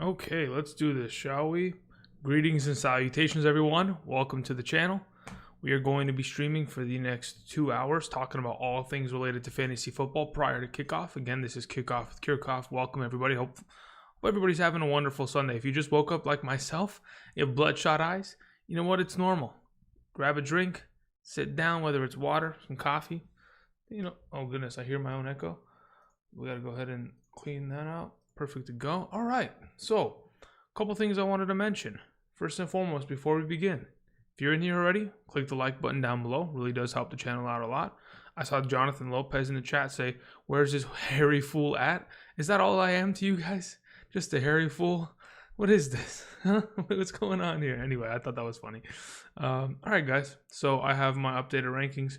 Okay, let's do this, shall we? Greetings and salutations, everyone. Welcome to the channel. We are going to be streaming for the next 2 hours, talking about all things related to fantasy football prior to kickoff. Again, this is Kickoff with Kiorkof. Welcome, everybody. Hope everybody's having a wonderful Sunday. If you just woke up like myself, you have bloodshot eyes, you know what? It's normal. Grab a drink, sit down, whether it's water, some coffee. Oh goodness, I hear my own echo. We got to go ahead and clean that out. Perfect to go. All right. So, a couple things I wanted to mention. First and foremost, before we begin, if you're in here already, click the like button down below. Really does help the channel out a lot. I saw Jonathan Lopez in the chat say, "Where's this hairy fool at?" Is that all I am to you guys? Just a hairy fool? What is this? What's going on here? Anyway, I thought that was funny. All right, guys. So I have my updated rankings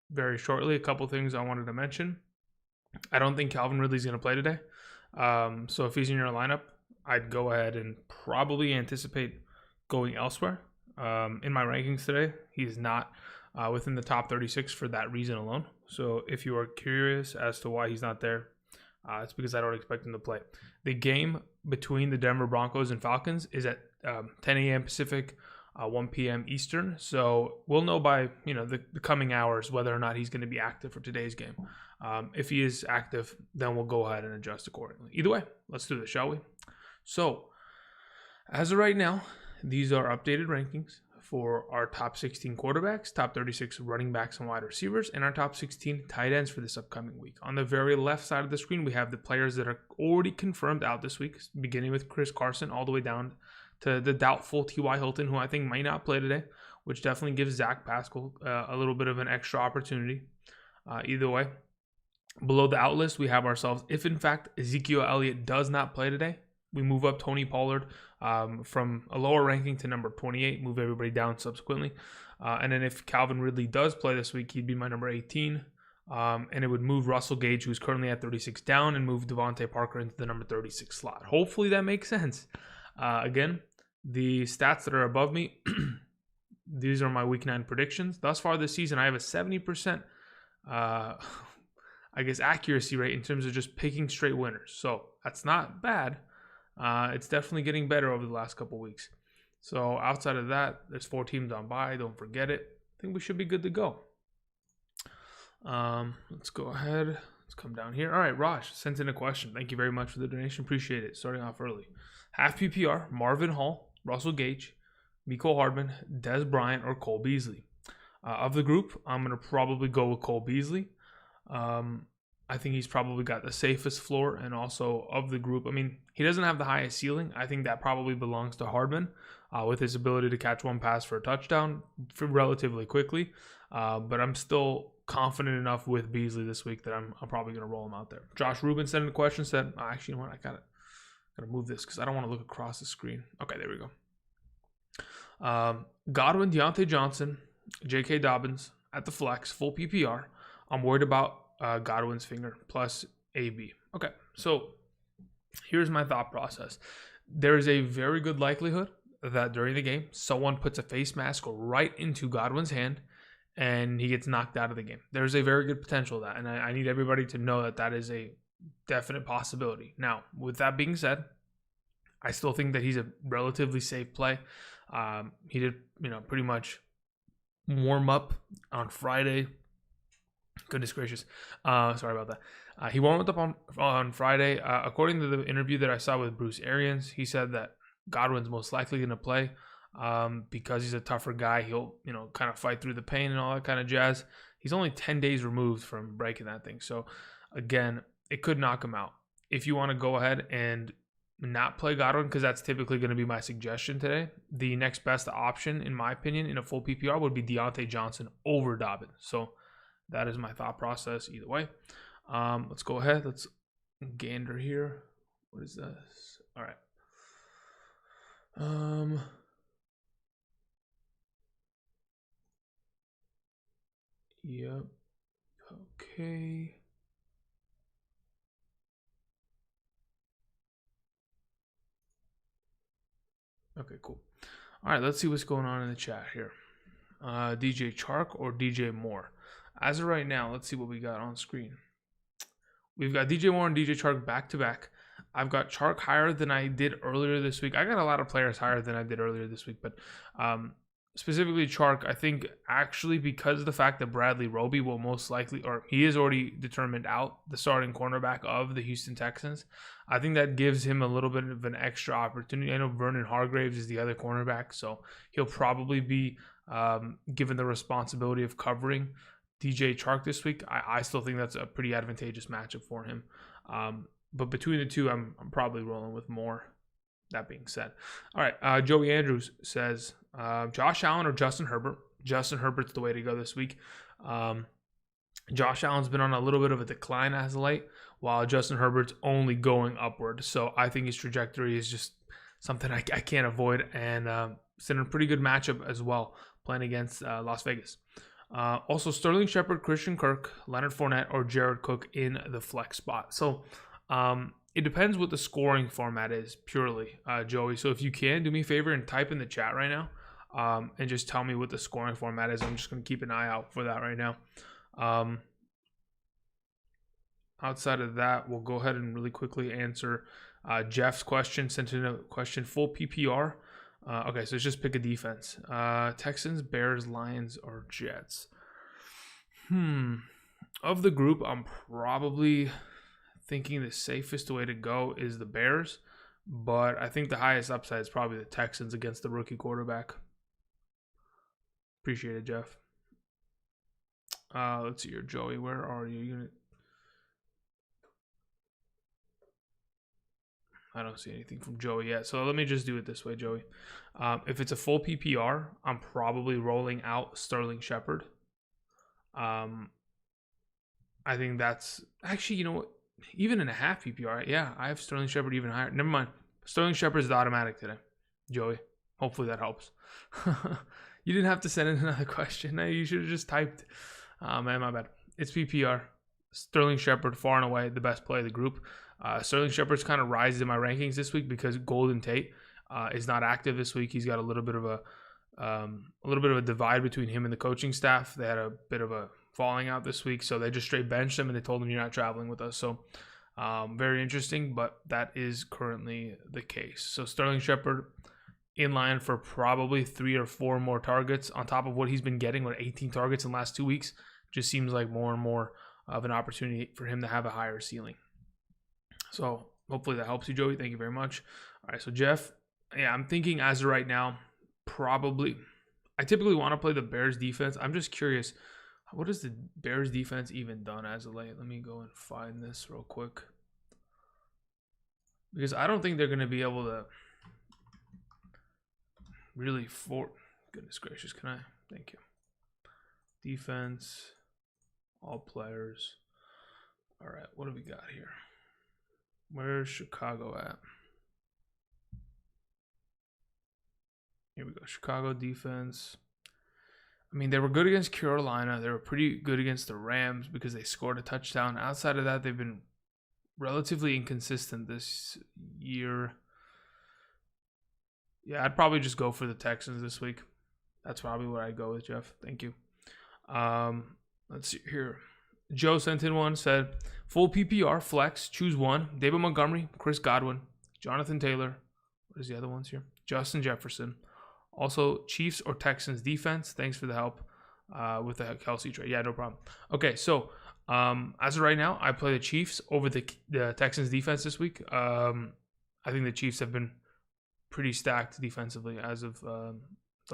very shortly. A couple things I wanted to mention. I don't think Calvin Ridley's going to play today. So if he's in your lineup, I'd go ahead and probably anticipate going elsewhere. In my rankings today, he's not within the top 36 for that reason alone. So if you are curious as to why he's not there, it's because I don't expect him to play. The game between the Denver Broncos and Falcons is at 10 a.m. Pacific, 1 p.m. Eastern. So we'll know by the coming hours whether or not he's going to be active for today's game. If he is active, then we'll go ahead and adjust accordingly. Either way, let's do this, shall we? So, as of right now, these are updated rankings for our top 16 quarterbacks, top 36 running backs and wide receivers, and our top 16 tight ends for this upcoming week. On the very left side of the screen, we have the players that are already confirmed out this week, beginning with Chris Carson all the way down to the doubtful T.Y. Hilton, who I think might not play today, which definitely gives Zach Pascal a little bit of an extra opportunity. Either way. Below the out list, we have ourselves, if in fact Ezekiel Elliott does not play today, we move up Tony Pollard from a lower ranking to number 28, move everybody down subsequently. And then if Calvin Ridley does play this week, he'd be my number 18. And it would move Russell Gage, who's currently at 36, down and move Devontae Parker into the number 36 slot. Hopefully that makes sense. Again, the stats that are above me, these are my week 9 predictions. Thus far this season, I have a 70% accuracy rate in terms of just picking straight winners. So that's not bad. It's definitely getting better over the last couple weeks. So outside of that, there's 4 teams on bye. Don't forget it. I think we should be good to go. Let's go ahead. Let's come down here. All right, Raj sent in a question. Thank you very much for the donation. Appreciate it. Starting off early. Half PPR, Marvin Hall, Russell Gage, Mecole Hardman, Des Bryant, or Cole Beasley. Of the group, I'm going to probably go with Cole Beasley. I think he's probably got the safest floor, and also of the group, I mean, he doesn't have the highest ceiling. I think that probably belongs to Hardman with his ability to catch one pass for a touchdown relatively quickly. But I'm still confident enough with Beasley this week that I'm probably going to roll him out there. Josh Rubin sent in a question, said, actually, you know what? I gotta move this because I don't want to look across the screen. Okay, there we go. Godwin, Deontay Johnson, J.K. Dobbins at the flex, full PPR. I'm worried about Godwin's finger plus AB. Okay, so here's my thought process. There is a very good likelihood that during the game, someone puts a face mask right into Godwin's hand and he gets knocked out of the game. There's a very good potential of that, and I need everybody to know that that is a definite possibility. Now, with that being said, I still think that he's a relatively safe play. He did, pretty much warm up on Friday. Goodness gracious. Sorry about that. He warmed up on Friday. According to the interview that I saw with Bruce Arians, he said that Godwin's most likely going to play because he's a tougher guy. He'll, kind of fight through the pain and all that kind of jazz. He's only 10 days removed from breaking that thing. So, again, it could knock him out. If you want to go ahead and not play Godwin, because that's typically going to be my suggestion today, the next best option, in my opinion, in a full PPR would be Deontay Johnson over Dobbins. So, that is my thought process either way. Let's go ahead. Let's gander here. What is this? All right. Yep. Okay. Okay, cool. All right, let's see what's going on in the chat here. DJ Chark or DJ Moore? As of right now, let's see what we got on screen. We've got DJ Moore and DJ Chark back to back. I've got Chark higher than I did earlier this week. I got a lot of players higher than I did earlier this week, but specifically Chark, I think actually because of the fact that Bradley Roby will most likely, or he is already determined out, the starting cornerback of the Houston Texans, I think that gives him a little bit of an extra opportunity. I know Vernon Hargraves is the other cornerback, so he'll probably be given the responsibility of covering DJ Chark this week. I still think that's a pretty advantageous matchup for him. But between the two, I'm probably rolling with Moore. That being said. All right, Joey Andrews says, Josh Allen or Justin Herbert? Justin Herbert's the way to go this week. Josh Allen's been on a little bit of a decline as of late, while Justin Herbert's only going upward. So I think his trajectory is just something I can't avoid. And it's in a pretty good matchup as well, playing against Las Vegas. Also, Sterling Shepard, Christian Kirk, Leonard Fournette, or Jared Cook in the flex spot. So it depends what the scoring format is purely, Joey. So if you can, do me a favor and type in the chat right now and just tell me what the scoring format is. I'm just going to keep an eye out for that right now. Outside of that, we'll go ahead and really quickly answer Jeff's question. Sent in a question, full PPR. Okay, so let's just pick a defense. Texans, Bears, Lions, or Jets? Of the group, I'm probably thinking the safest way to go is the Bears, but I think the highest upside is probably the Texans against the rookie quarterback. Appreciate it, Jeff. Let's see here, Joey. Where are you? I don't see anything from Joey yet. So let me just do it this way, Joey. If it's a full PPR, I'm probably rolling out Sterling Shepard. I think that's actually, you know what? Even in a half PPR, yeah, I have Sterling Shepard even higher. Never mind. Sterling Shepard is the automatic today, Joey. Hopefully that helps. You didn't have to send in another question. No, you should have just typed. Man, my bad. It's PPR. Sterling Shepard, far and away the best play of the group. Sterling Shepard's kind of rises in my rankings this week because Golden Tate is not active this week. He's got a little bit of a divide between him and the coaching staff. They had a bit of a falling out this week, so they just straight benched him and they told him you're not traveling with us. So very interesting, but that is currently the case. So Sterling Shepard in line for probably 3 or 4 more targets on top of what he's been getting with 18 targets in the last 2 weeks. Just seems like more and more of an opportunity for him to have a higher ceiling. So hopefully that helps you, Joey. Thank you very much. All right, so Jeff, yeah, I'm thinking as of right now, probably I typically want to play the Bears defense. I'm just curious, what has the Bears defense even done as of late? Let me go and find this real quick. Because I don't think they're going to be able to really goodness gracious, can I? Thank you. Defense, all players. All right, what do we got here? Where's Chicago at? Here we go. Chicago defense. I mean, they were good against Carolina. They were pretty good against the Rams because they scored a touchdown. Outside of that, they've been relatively inconsistent this year. Yeah, I'd probably just go for the Texans this week. That's probably where I'd go with, Jeff. Thank you. Let's see here. Joe sent in one, said, full PPR, flex, choose one. David Montgomery, Chris Godwin, Jonathan Taylor. What is the other ones here? Justin Jefferson. Also, Chiefs or Texans defense. Thanks for the help with the Kelsey trade. Yeah, no problem. Okay, so as of right now, I play the Chiefs over the Texans defense this week. I think the Chiefs have been pretty stacked defensively as of the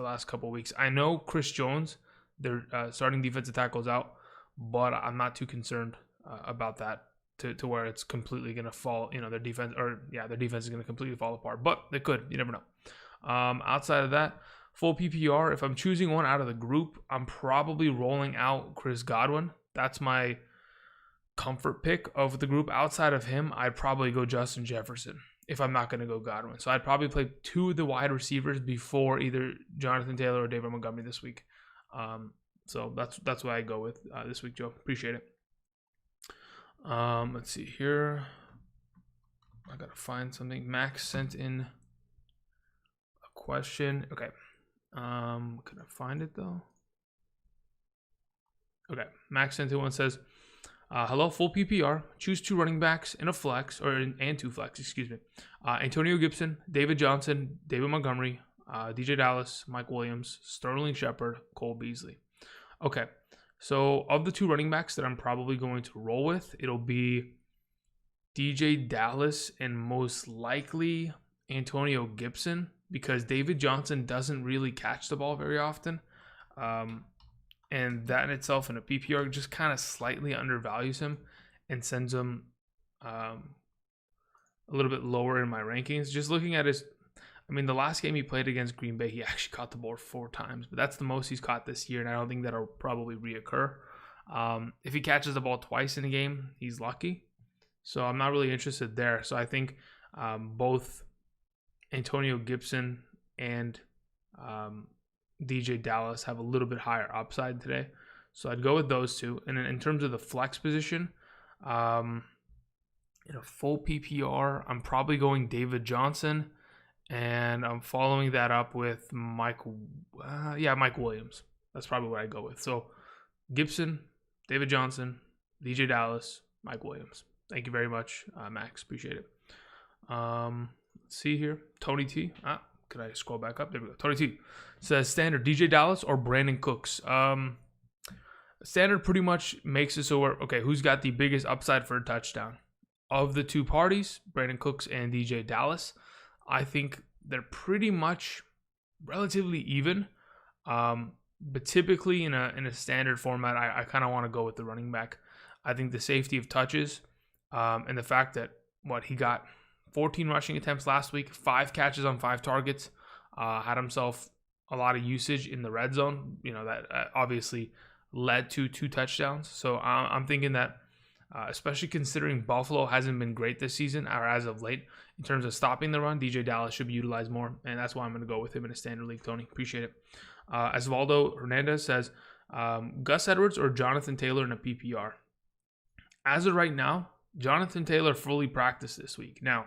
last couple of weeks. I know Chris Jones, their starting defensive tackle, is out, but I'm not too concerned about that to where it's completely going to fall. You know, their defense is going to completely fall apart. But they could. You never know. Outside of that, full PPR, if I'm choosing one out of the group, I'm probably rolling out Chris Godwin. That's my comfort pick of the group. Outside of him, I'd probably go Justin Jefferson if I'm not going to go Godwin. So I'd probably play 2 of the wide receivers before either Jonathan Taylor or David Montgomery this week. So that's what I go with this week, Joe. Appreciate it. Let's see here. I got to find something. Max sent in question. Okay. Can I find it though? Okay. Max sent in one, says, Hello, full PPR. Choose 2 running backs in a flex, and 2 flex, excuse me. Antonio Gibson, David Johnson, David Montgomery, DJ Dallas, Mike Williams, Sterling Shepard, Cole Beasley. Okay, so of the 2 running backs that I'm probably going to roll with, it'll be DJ Dallas and most likely Antonio Gibson, because David Johnson doesn't really catch the ball very often. And that in itself in a PPR just kind of slightly undervalues him and sends him a little bit lower in my rankings. Just looking at the last game he played against Green Bay, he actually caught the ball 4 times, but that's the most he's caught this year, and I don't think that'll probably reoccur. If he catches the ball twice in a game, he's lucky. So I'm not really interested there. So I think both Antonio Gibson and DJ Dallas have a little bit higher upside today. So I'd go with those 2. And then in terms of the flex position, in a full PPR, I'm probably going David Johnson. And I'm following that up with Mike Williams. That's probably what I go with. So Gibson, David Johnson, DJ Dallas, Mike Williams. Thank you very much, Max. Appreciate it. Let's see here. Tony T. Could I scroll back up? There we go. Tony T says standard DJ Dallas or Brandon Cooks. Standard pretty much makes it so who's got the biggest upside for a touchdown? Of the 2 parties, Brandon Cooks and DJ Dallas, I think they're pretty much relatively even. But typically in a standard format, I kind of want to go with the running back. I think the safety of touches and the fact that he got 14 rushing attempts last week, 5 catches on 5 targets, had himself a lot of usage in the red zone. That obviously led to 2 touchdowns. So I'm thinking that, especially considering Buffalo hasn't been great this season or as of late in terms of stopping the run, DJ Dallas should be utilized more, and that's why I'm going to go with him in a standard league. Tony, appreciate it. Osvaldo Hernandez says Gus Edwards or Jonathan Taylor in a PPR. As of right now, Jonathan Taylor fully practiced this week. Now,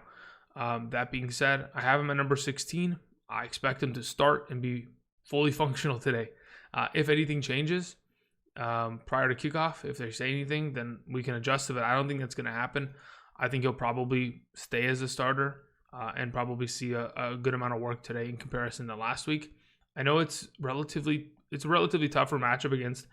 that being said, I have him at number 16. I expect him to start and be fully functional today. If anything changes prior to kickoff, if they say anything, then we can adjust to it. I don't think that's going to happen. I think he'll probably stay as a starter and probably see a good amount of work today in comparison to last week. I know it's a relatively tougher matchup against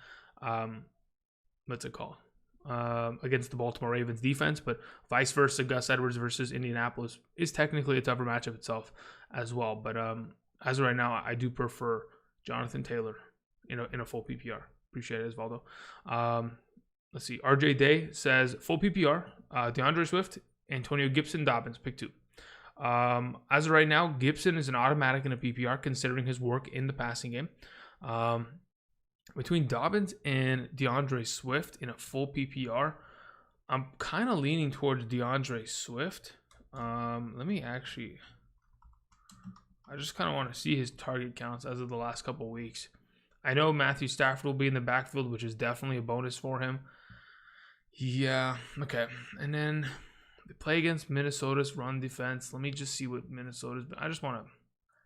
against the Baltimore Ravens defense, but vice versa, Gus Edwards versus Indianapolis is technically a tougher matchup itself as well. But as of right now, I do prefer Jonathan Taylor in a full PPR. Appreciate it, Osvaldo. Let's see. RJ Day says full PPR, DeAndre Swift, Antonio Gibson, Dobbins, pick 2. As of right now, Gibson is an automatic in a PPR considering his work in the passing game. Between Dobbins and DeAndre Swift in a full PPR, I'm kind of leaning towards DeAndre Swift. I just kind of want to see his target counts as of the last couple weeks. I know Matthew Stafford will be in the backfield, which is definitely a bonus for him. Yeah, okay. And then they play against Minnesota's run defense. Let me just see what Minnesota's been. I just want to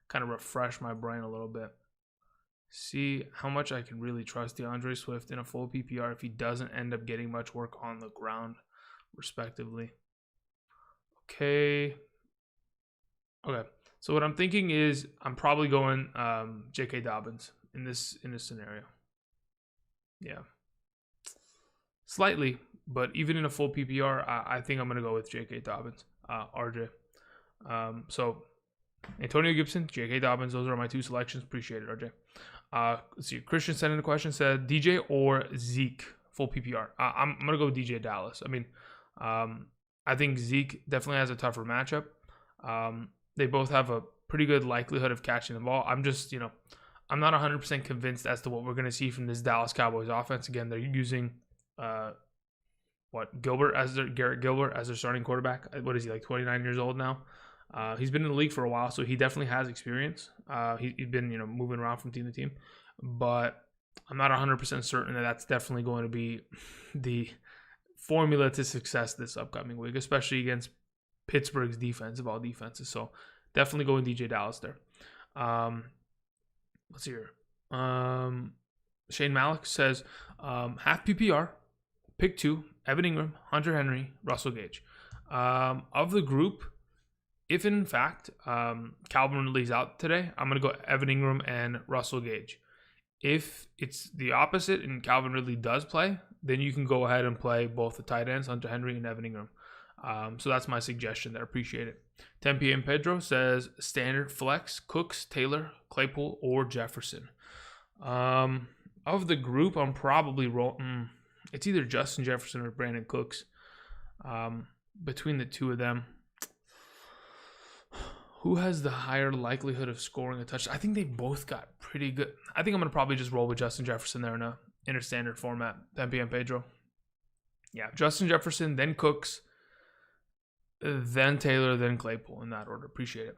kind of refresh my brain a little bit. See how much I can really trust DeAndre Swift in a full PPR if he doesn't end up getting much work on the ground, respectively. Okay. So what I'm thinking is I'm probably going J.K. Dobbins in this scenario. Yeah. Slightly, but even in a full PPR, I think I'm going to go with J.K. Dobbins, RJ. So Antonio Gibson, J.K. Dobbins, those are my 2 selections. Appreciate it, RJ. Let's see. Christian sent in a question, said DJ or Zeke, full PPR. I'm going to go with DJ Dallas. I think Zeke definitely has a tougher matchup. They both have a pretty good likelihood of catching the ball. I'm just, I'm not 100% convinced as to what we're going to see from this Dallas Cowboys offense. Again, they're using Garrett Gilbert as their starting quarterback. What is he, like 29 years old now? He's been in the league for a while, so he definitely has experience. He's been, moving around from team to team, but I'm not 100% certain that that's definitely going to be the formula to success this upcoming week, especially against Pittsburgh's defense of all defenses. So definitely going DJ Dallas there. Let's see here. Shane Malik says half PPR, pick 2, Evan Ingram, Hunter Henry, Russell Gage. Of the group, if in fact Calvin Ridley's out today, I'm going to go Evan Ingram and Russell Gage. If it's the opposite and Calvin Ridley does play, then you can go ahead and play both the tight ends, Hunter Henry and Evan Ingram. So that's my suggestion there. Appreciate it. 10 p.m. Pedro says standard flex, Cooks, Taylor, Claypool, or Jefferson. Of the group, I'm probably rolling. It's either Justin Jefferson or Brandon Cooks. Between the two of them, who has the higher likelihood of scoring a touchdown? I think they both got pretty good. I think I'm going to probably just roll with Justin Jefferson there in a standard format. 10 p.m. Pedro. Yeah, Justin Jefferson, then Cooks, then Taylor, then Claypool in that order. Appreciate it.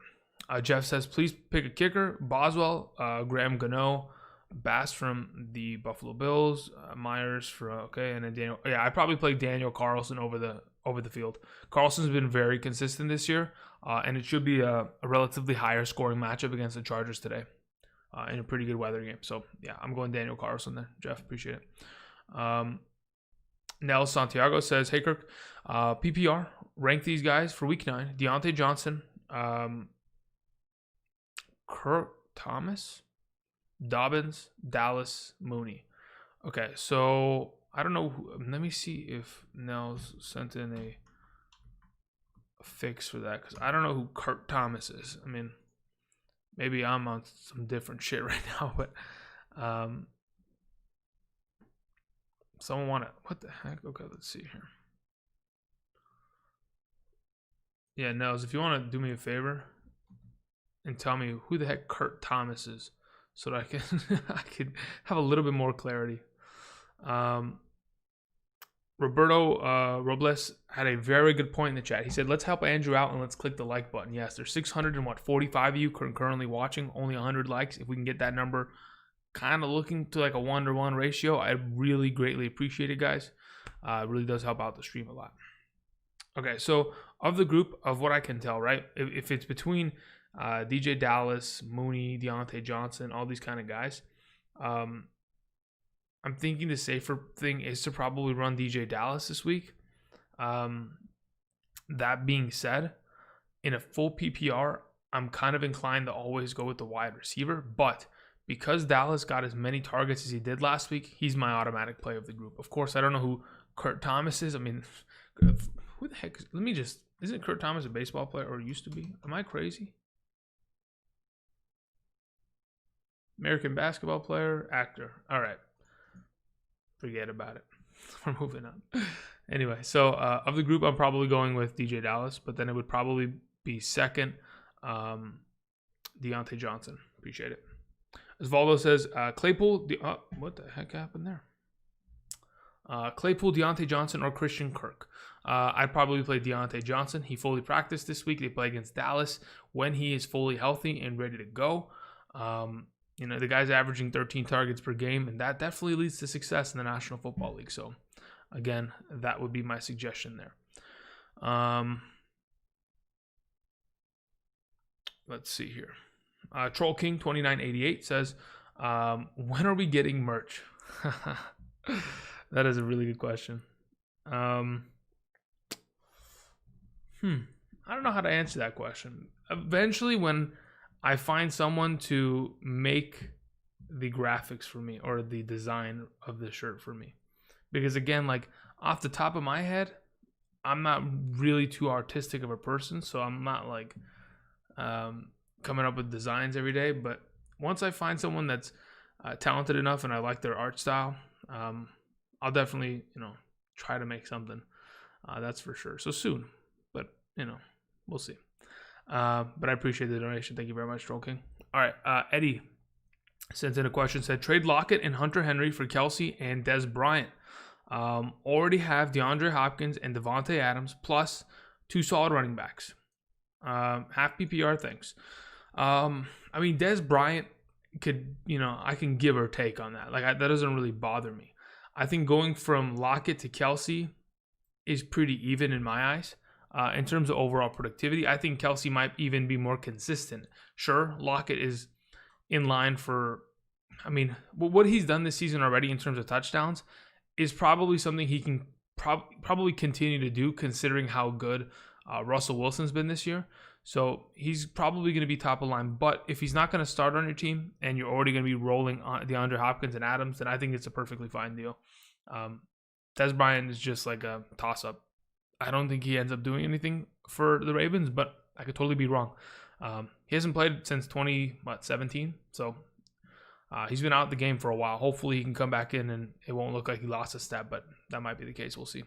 Jeff says, please pick a kicker. Boswell, Graham Gano, Bass from the Buffalo Bills, Myers and then Daniel. Yeah, I probably play Daniel Carlson over the field. Carlson's been very consistent this year, and it should be a relatively higher scoring matchup against the Chargers today in a pretty good weather game. So yeah, I'm going Daniel Carlson there. Jeff, appreciate it. Nell Santiago says, hey Kirk, PPR, rank these guys for week 9. Deontay Johnson, Kurt Thomas, Dobbins, Dallas, Mooney. Okay, so I don't know. Let me see if Nels sent in a fix for that, because I don't know who Kurt Thomas is. I mean, maybe I'm on some different shit right now, but someone want to, what the heck? Okay, let's see here. Yeah, Nels, if you want to do me a favor and tell me who the heck Kurt Thomas is, so that I can have a little bit more clarity. Roberto Robles had a very good point in the chat. He said, let's help Andrew out and let's click the like button. Yes, there's 645 of you currently watching, only 100 likes. If we can get that number kind of looking to like a 1-to-1 ratio, I'd really greatly appreciate it, guys. It really does help out the stream a lot. Okay, so of the group, of what I can tell, right, if it's between DJ Dallas, Mooney, Deontay Johnson, all these kind of guys, I'm thinking the safer thing is to probably run DJ Dallas this week. That being said, in a full PPR, I'm kind of inclined to always go with the wide receiver, but because Dallas got as many targets as he did last week, he's my automatic play of the group. Of course, I don't know who Kurt Thomas is. I mean, who the heck? Isn't Kurt Thomas a baseball player, or used to be? Am I crazy? American basketball player, actor. All right. Forget about it. We're moving on. Anyway, so of the group, I'm probably going with DJ Dallas, but then it would probably be second, Deontay Johnson. Appreciate it. Osvaldo says, Claypool, what the heck happened there? Claypool, Deontay Johnson, or Christian Kirk. I'd probably play Deontay Johnson. He fully practiced this week. They play against Dallas when he is fully healthy and ready to go. The guy's averaging 13 targets per game, and that definitely leads to success in the National Football League. So, again, that would be my suggestion there. Let's see here. Troll King 2988 says, when are we getting merch? That is a really good question. I don't know how to answer that question. Eventually, when I find someone to make the graphics for me or the design of the shirt for me. Because again, like off the top of my head, I'm not really too artistic of a person. So I'm not like coming up with designs every day. But once I find someone that's talented enough and I like their art style, I'll definitely, try to make something. That's for sure. So soon. But, we'll see. But I appreciate the donation. Thank you very much, Troll King. All right, Eddie sent in a question, said, trade Lockett and Hunter Henry for Kelsey and Des Bryant. Already have DeAndre Hopkins and Devontae Adams, plus 2 solid running backs. Half PPR, thanks. I mean, Des Bryant could, I can give or take on that. Like, that doesn't really bother me. I think going from Lockett to Kelsey is pretty even in my eyes. In terms of overall productivity, I think Kelsey might even be more consistent. Sure, Lockett is in line for, what he's done this season already in terms of touchdowns is probably something he can probably continue to do, considering how good Russell Wilson's been this year. So he's probably going to be top of line. But if he's not going to start on your team and you're already going to be rolling on DeAndre Hopkins and Adams, then I think it's a perfectly fine deal. Dez Bryant is just like a toss-up. I don't think he ends up doing anything for the Ravens, but I could totally be wrong. He hasn't played since 2017, so he's been out of the game for a while. Hopefully he can come back in and it won't look like he lost a step, but that might be the case. We'll see.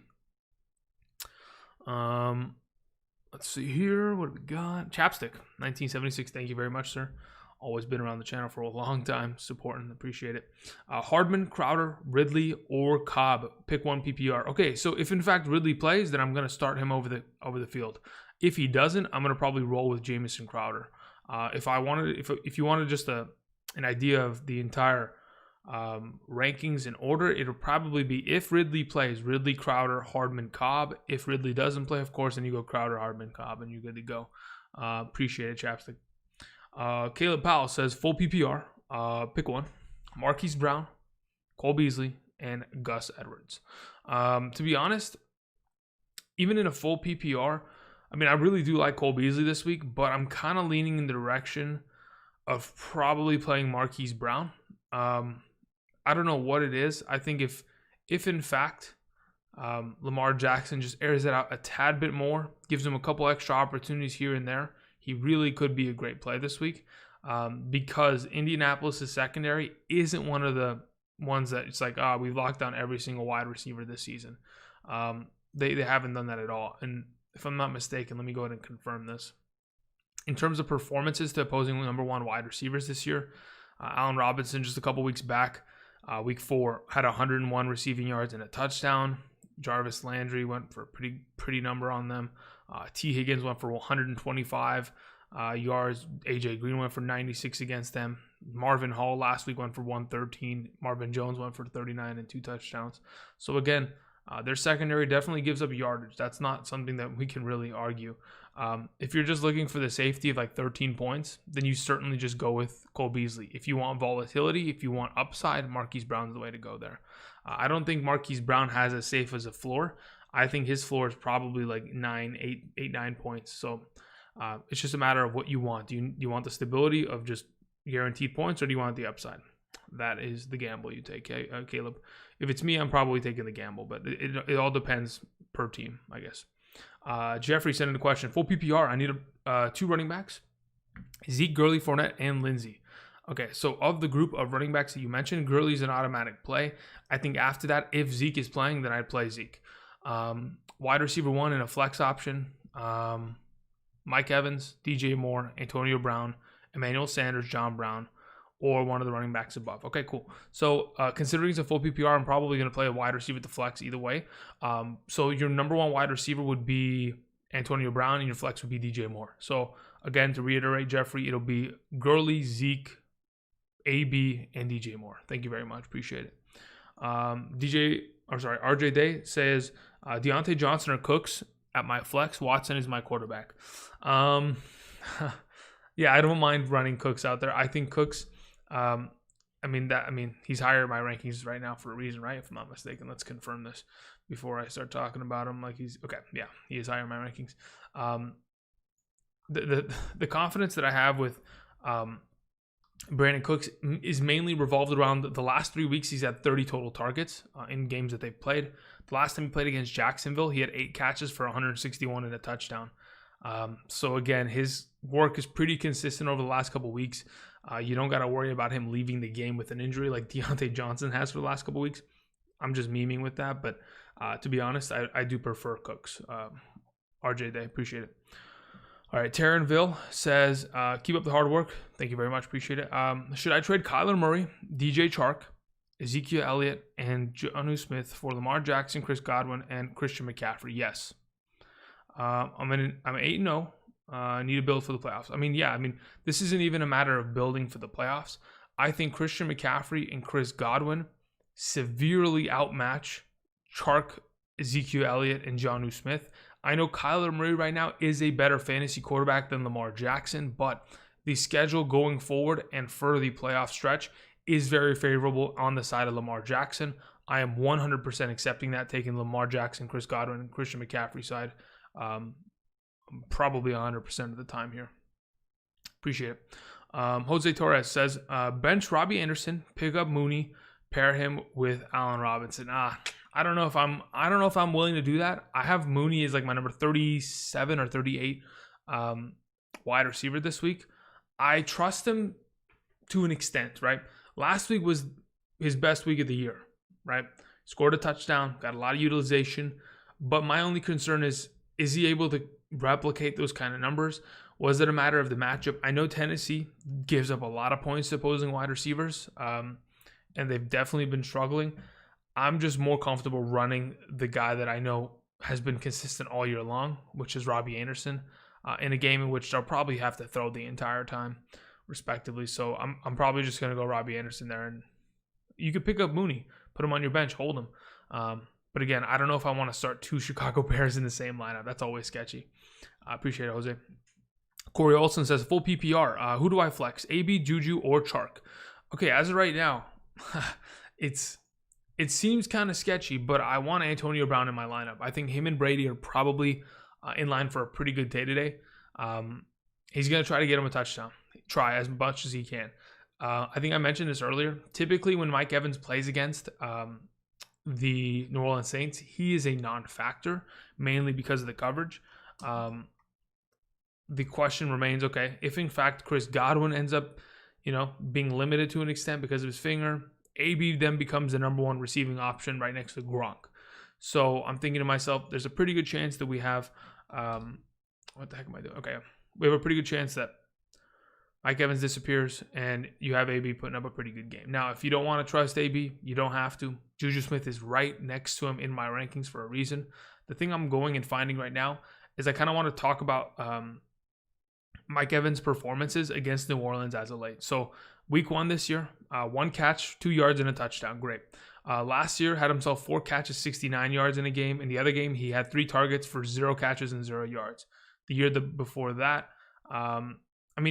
Let's see here. What do we got? Chapstick, 1976. Thank you very much, sir. Always been around the channel for a long time. Supporting. Appreciate it. Hardman, Crowder, Ridley, or Cobb. Pick one PPR. Okay, so if in fact Ridley plays, then I'm going to start him over the field. If he doesn't, I'm going to probably roll with Jamison Crowder. If you wanted just an idea of the entire rankings in order, it'll probably be, if Ridley plays, Ridley, Crowder, Hardman, Cobb. If Ridley doesn't play, of course, then you go Crowder, Hardman, Cobb, and you're good to go. Appreciate it, Chapstick. Caleb Powell says full PPR. Pick one. Marquise Brown, Cole Beasley, and Gus Edwards. To be honest, even in a full PPR, I mean, I really do like Cole Beasley this week, but I'm kind of leaning in the direction of probably playing Marquise Brown. I don't know what it is. I think if in fact Lamar Jackson just airs it out a tad bit more, gives him a couple extra opportunities here and there, he really could be a great play this week, because Indianapolis' secondary isn't one of the ones that it's like, we've locked down every single wide receiver this season. They haven't done that at all. And if I'm not mistaken, let me go ahead and confirm this. In terms of performances to opposing number one wide receivers this year, Allen Robinson just a couple weeks back, week 4, had 101 receiving yards and a touchdown. Jarvis Landry went for a pretty number on them. T. Higgins went for 125 yards. A.J. Green went for 96 against them. Marvin Hall last week went for 113. Marvin Jones went for 39 and 2 touchdowns. So again, their secondary definitely gives up yardage. That's not something that we can really argue. If you're just looking for the safety of like 13 points, then you certainly just go with Cole Beasley. If you want volatility, if you want upside, Marquise Brown's the way to go there. I don't think Marquise Brown has as safe as a floor. I think his floor is probably like 9 points. So it's just a matter of what you want. Do you want the stability of just guaranteed points, or do you want the upside? That is the gamble you take, Caleb. If it's me, I'm probably taking the gamble, but it all depends per team, I guess. Jeffrey sent in a question. Full PPR, I need 2 running backs. Zeke, Gurley, Fournette, and Lindsey. Okay, so of the group of running backs that you mentioned, Gurley's an automatic play. I think after that, if Zeke is playing, then I'd play Zeke. Wide receiver 1 in a flex option. Mike Evans, DJ Moore, Antonio Brown, Emmanuel Sanders, John Brown, or one of the running backs above. Okay, cool. So considering it's a full PPR, I'm probably going to play a wide receiver at the flex either way. So your number 1 wide receiver would be Antonio Brown, and your flex would be DJ Moore. So again, to reiterate, Jeffrey, it'll be Gurley, Zeke, AB, and DJ Moore. Thank you very much. Appreciate it. RJ Day says, Deontay Johnson or Cooks at my flex. Watson is my quarterback. Yeah, I don't mind running Cooks out there. I think Cooks, he's higher in my rankings right now for a reason, right? If I'm not mistaken. Let's confirm this before I start talking about him. He is higher in my rankings. The confidence that I have with Brandon Cooks is mainly revolved around the last 3 weeks. He's had 30 total targets in games that they've played. The last time he played against Jacksonville, he had 8 catches for 161 and a touchdown. So again, his work is pretty consistent over the last couple of weeks. You don't got to worry about him leaving the game with an injury like Deontay Johnson has for the last couple of weeks. I'm just memeing with that, but to be honest, I do prefer Cooks. RJ Day, appreciate it. All right, Tarynville says, keep up the hard work. Thank you very much. Appreciate it. Should I trade Kyler Murray, DJ Chark, Ezekiel Elliott, and Jonnu Smith for Lamar Jackson, Chris Godwin, and Christian McCaffrey? Yes. I'm 8-0. Need to build for the playoffs. This isn't even a matter of building for the playoffs. I think Christian McCaffrey and Chris Godwin severely outmatch Chark, Ezekiel Elliott, and Jonnu Smith. I know Kyler Murray right now is a better fantasy quarterback than Lamar Jackson, but the schedule going forward and for the playoff stretch is very favorable on the side of Lamar Jackson. I am 100% accepting that, taking Lamar Jackson, Chris Godwin, and Christian McCaffrey side probably 100% of the time here. Appreciate it. Jose Torres says, bench Robbie Anderson, pick up Mooney, pair him with Allen Robinson. I don't know if I'm willing to do that. I have Mooney as like my number 37 or 38 wide receiver this week. I trust him to an extent, right? Last week was his best week of the year, right? Scored a touchdown, got a lot of utilization, but my only concern is he able to replicate those kind of numbers? Was it a matter of the matchup? I know Tennessee gives up a lot of points to opposing wide receivers, and they've definitely been struggling. I'm just more comfortable running the guy that I know has been consistent all year long, which is Robbie Anderson, in a game in which they'll probably have to throw the entire time, respectively. So I'm probably just going to go Robbie Anderson there. And you could pick up Mooney, put him on your bench, hold him. But again, I don't know if I want to start two Chicago Bears in the same lineup. That's always sketchy. I appreciate it, Jose. Corey Olson says, full PPR. Who do I flex? AB, Juju, or Chark? Okay, as of right now, it seems kind of sketchy, but I want Antonio Brown in my lineup. I think him and Brady are probably in line for a pretty good day today. He's going to try to get him a touchdown. Try as much as he can. I think I mentioned this earlier. Typically, when Mike Evans plays against the New Orleans Saints, he is a non-factor, mainly because of the coverage. The question remains, okay, if in fact Chris Godwin ends up, being limited to an extent because of his finger, AB then becomes the number one receiving option right next to Gronk. So I'm thinking to myself, there's a pretty good chance that we have, what the heck am I doing? Okay, we have a pretty good chance that Mike Evans disappears and you have AB putting up a pretty good game. Now, if you don't want to trust AB, you don't have to. Juju Smith is right next to him in my rankings for a reason. The thing I'm going and finding right now is I kind of want to talk about Mike Evans' performances against New Orleans as of late. So week 1 this year, 1 catch, 2 yards, and a touchdown. Great. Last year, had himself 4 catches, 69 yards in a game. In the other game, he had 3 targets for 0 catches and 0 yards. The year before that,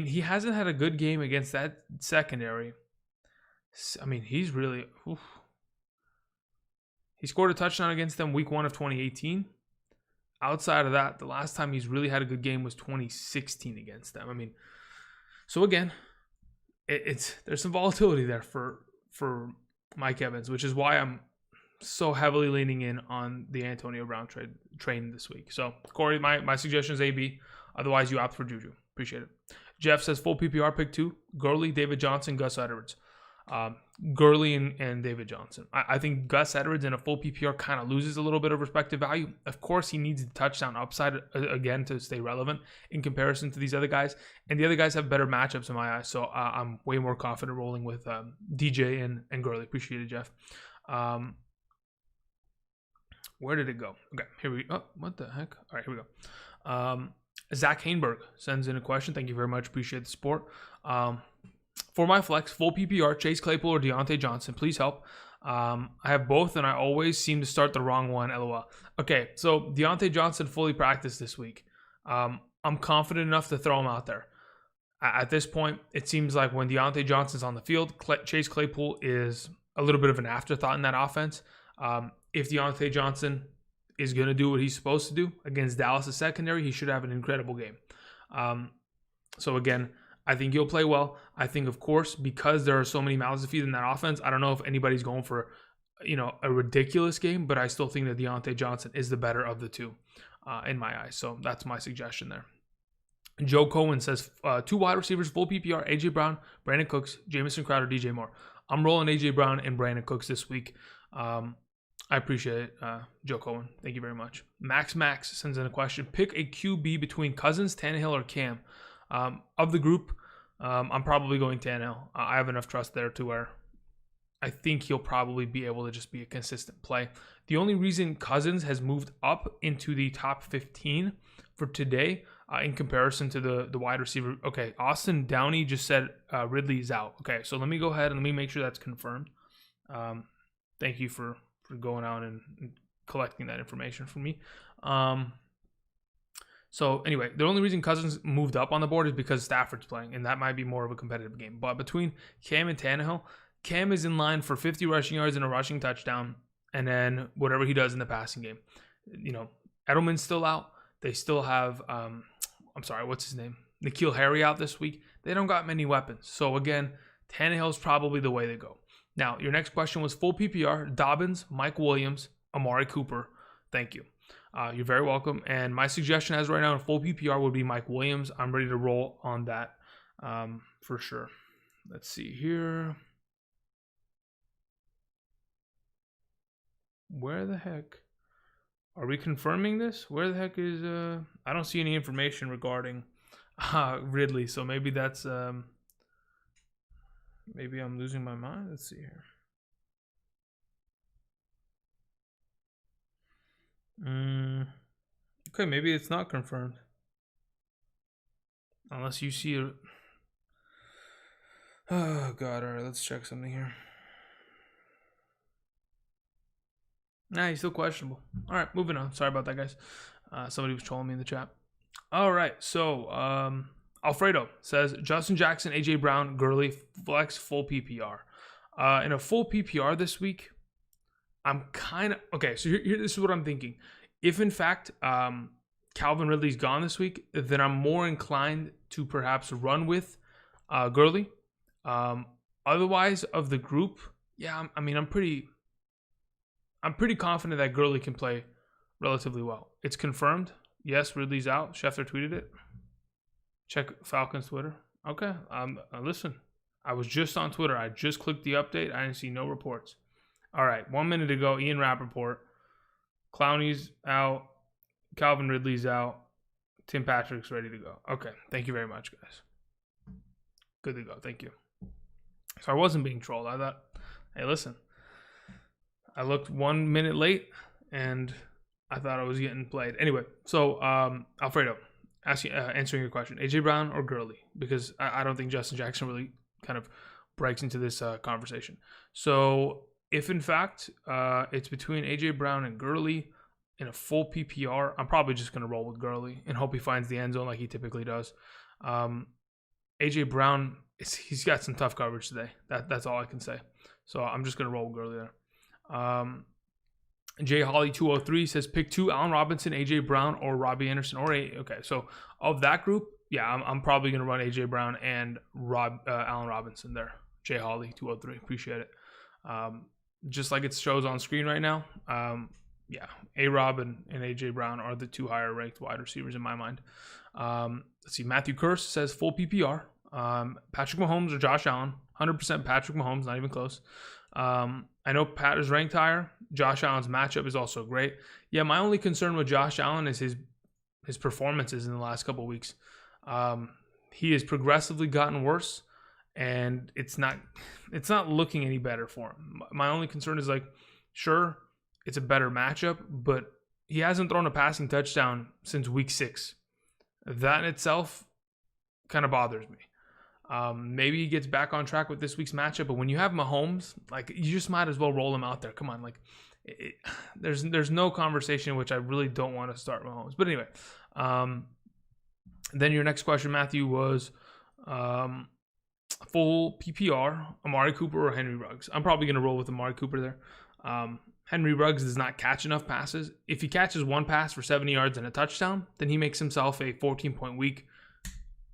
he hasn't had a good game against that secondary. He's really... Oof. He scored a touchdown against them week 1 of 2018. Outside of that, the last time he's really had a good game was 2016 against them. So again, there's some volatility there for Mike Evans, which is why I'm so heavily leaning in on the Antonio Brown train this week. So Corey, my suggestion is AB. Otherwise, you opt for Juju. Appreciate it. Jeff says full PPR pick 2: Gurley, David Johnson, Gus Edwards. Gurley and David Johnson. I think Gus Edwards in a full PPR kind of loses a little bit of respective value. Of course, he needs the touchdown upside again to stay relevant in comparison to these other guys. And the other guys have better matchups in my eyes. So I'm way more confident rolling with DJ and Gurley. Appreciate it, Jeff. Where did it go? Okay, here we go. Oh, what the heck? All right, here we go. Zach Hainberg sends in a question. Thank you very much. Appreciate the support. For my flex, full PPR, Chase Claypool or Deontay Johnson, please help. I have both, and I always seem to start the wrong one, LOL. Okay, so Deontay Johnson fully practiced this week. I'm confident enough to throw him out there. At this point, it seems like when Deontay Johnson's on the field, Chase Claypool is a little bit of an afterthought in that offense. If Deontay Johnson is going to do what he's supposed to do against Dallas' secondary, he should have an incredible game. So again, I think he'll play well. I think, of course, because there are so many mouths to feed in that offense, I don't know if anybody's going for, a ridiculous game, but I still think that Deontay Johnson is the better of the two in my eyes. So that's my suggestion there. Joe Cohen says, 2 wide receivers, full PPR, A.J. Brown, Brandon Cooks, Jamison Crowder, DJ Moore. I'm rolling A.J. Brown and Brandon Cooks this week. I appreciate it, Joe Cohen. Thank you very much. Max sends in a question. Pick a QB between Cousins, Tannehill, or Cam. Of the group, I'm probably going Tannehill. I have enough trust there to where I think he'll probably be able to just be a consistent play. The only reason Cousins has moved up into the top 15 for today in comparison to the wide receiver. Okay, Austin Downey just said Ridley is out. Okay, so let me go ahead and let me make sure that's confirmed. Thank you for going out and collecting that information from me. So anyway, the only reason Cousins moved up on the board is because Stafford's playing, and that might be more of a competitive game. But between Cam and Tannehill, Cam is in line for 50 rushing yards and a rushing touchdown, and then whatever he does in the passing game. Edelman's still out. They still have, what's his name? N'Keal Harry out this week. They don't got many weapons. So again, Tannehill's probably the way to go. Now, your next question was full PPR, Dobbins, Mike Williams, Amari Cooper. Thank you. You're very welcome. And my suggestion as right now in full PPR would be Mike Williams. I'm ready to roll on that for sure. Let's see here. Where the heck are we confirming this? Where the heck is I don't see any information regarding Ridley, so maybe that's maybe I'm losing my mind. Let's see here. Okay, maybe it's not confirmed. Unless you see it. Oh god, alright, let's check something here. Nah, he's still questionable. Alright, moving on. Sorry about that, guys. Somebody was trolling me in the chat. Alright, so Alfredo says Justin Jackson, AJ Brown, Gurley, flex, full PPR. In a full PPR this week, I'm kind of... Okay, so here, this is what I'm thinking. If, in fact, Calvin Ridley's gone this week, then I'm more inclined to perhaps run with Gurley. Otherwise, of the group, yeah, I'm pretty confident that Gurley can play relatively well. It's confirmed. Yes, Ridley's out. Schefter tweeted it. Check Falcons Twitter. Okay. Listen, I was just on Twitter. I just clicked the update. I didn't see no reports. All right, 1 minute to go. Ian Rappaport. Clowney's out. Calvin Ridley's out. Tim Patrick's ready to go. Okay. Thank you very much, guys. Good to go. Thank you. So I wasn't being trolled. I thought, hey, listen. I looked 1 minute late, and I thought I was getting played. Anyway, so Alfredo, answering your question, AJ Brown or Gurley? Because I don't think Justin Jackson really kind of breaks into this conversation. So if in fact it's between AJ Brown and Gurley in a full PPR, I'm probably just going to roll with Gurley and hope he finds the end zone like he typically does. AJ Brown, he's got some tough coverage today. That's all I can say. So I'm just going to roll with Gurley there. Jay Holly 203 says pick 2, Allen Robinson, AJ Brown, or Robbie Anderson, or okay. So of that group, yeah, I'm probably gonna run AJ Brown and Allen Robinson there. Jay Holly 203, appreciate it. Just like it shows on screen right now, yeah, A-Rob and AJ Brown are the 2 higher ranked wide receivers in my mind. Let's see, Matthew Curse says full PPR. Patrick Mahomes or Josh Allen, 100% Patrick Mahomes, not even close. I know Pat is ranked higher. Josh Allen's matchup is also great. Yeah, my only concern with Josh Allen is his performances in the last couple of weeks. He has progressively gotten worse, and it's not looking any better for him. My only concern is, like, sure, it's a better matchup, but he hasn't thrown a passing touchdown since week 6. That in itself kind of bothers me. Maybe he gets back on track with this week's matchup, but when you have Mahomes, like, you just might as well roll him out there. Come on, like, there's no conversation in which I really don't want to start Mahomes. But anyway, then your next question, Matthew, was full PPR, Amari Cooper or Henry Ruggs. I'm probably going to roll with Amari Cooper there. Henry Ruggs does not catch enough passes. If he catches one pass for 70 yards and a touchdown, then he makes himself a 14-point week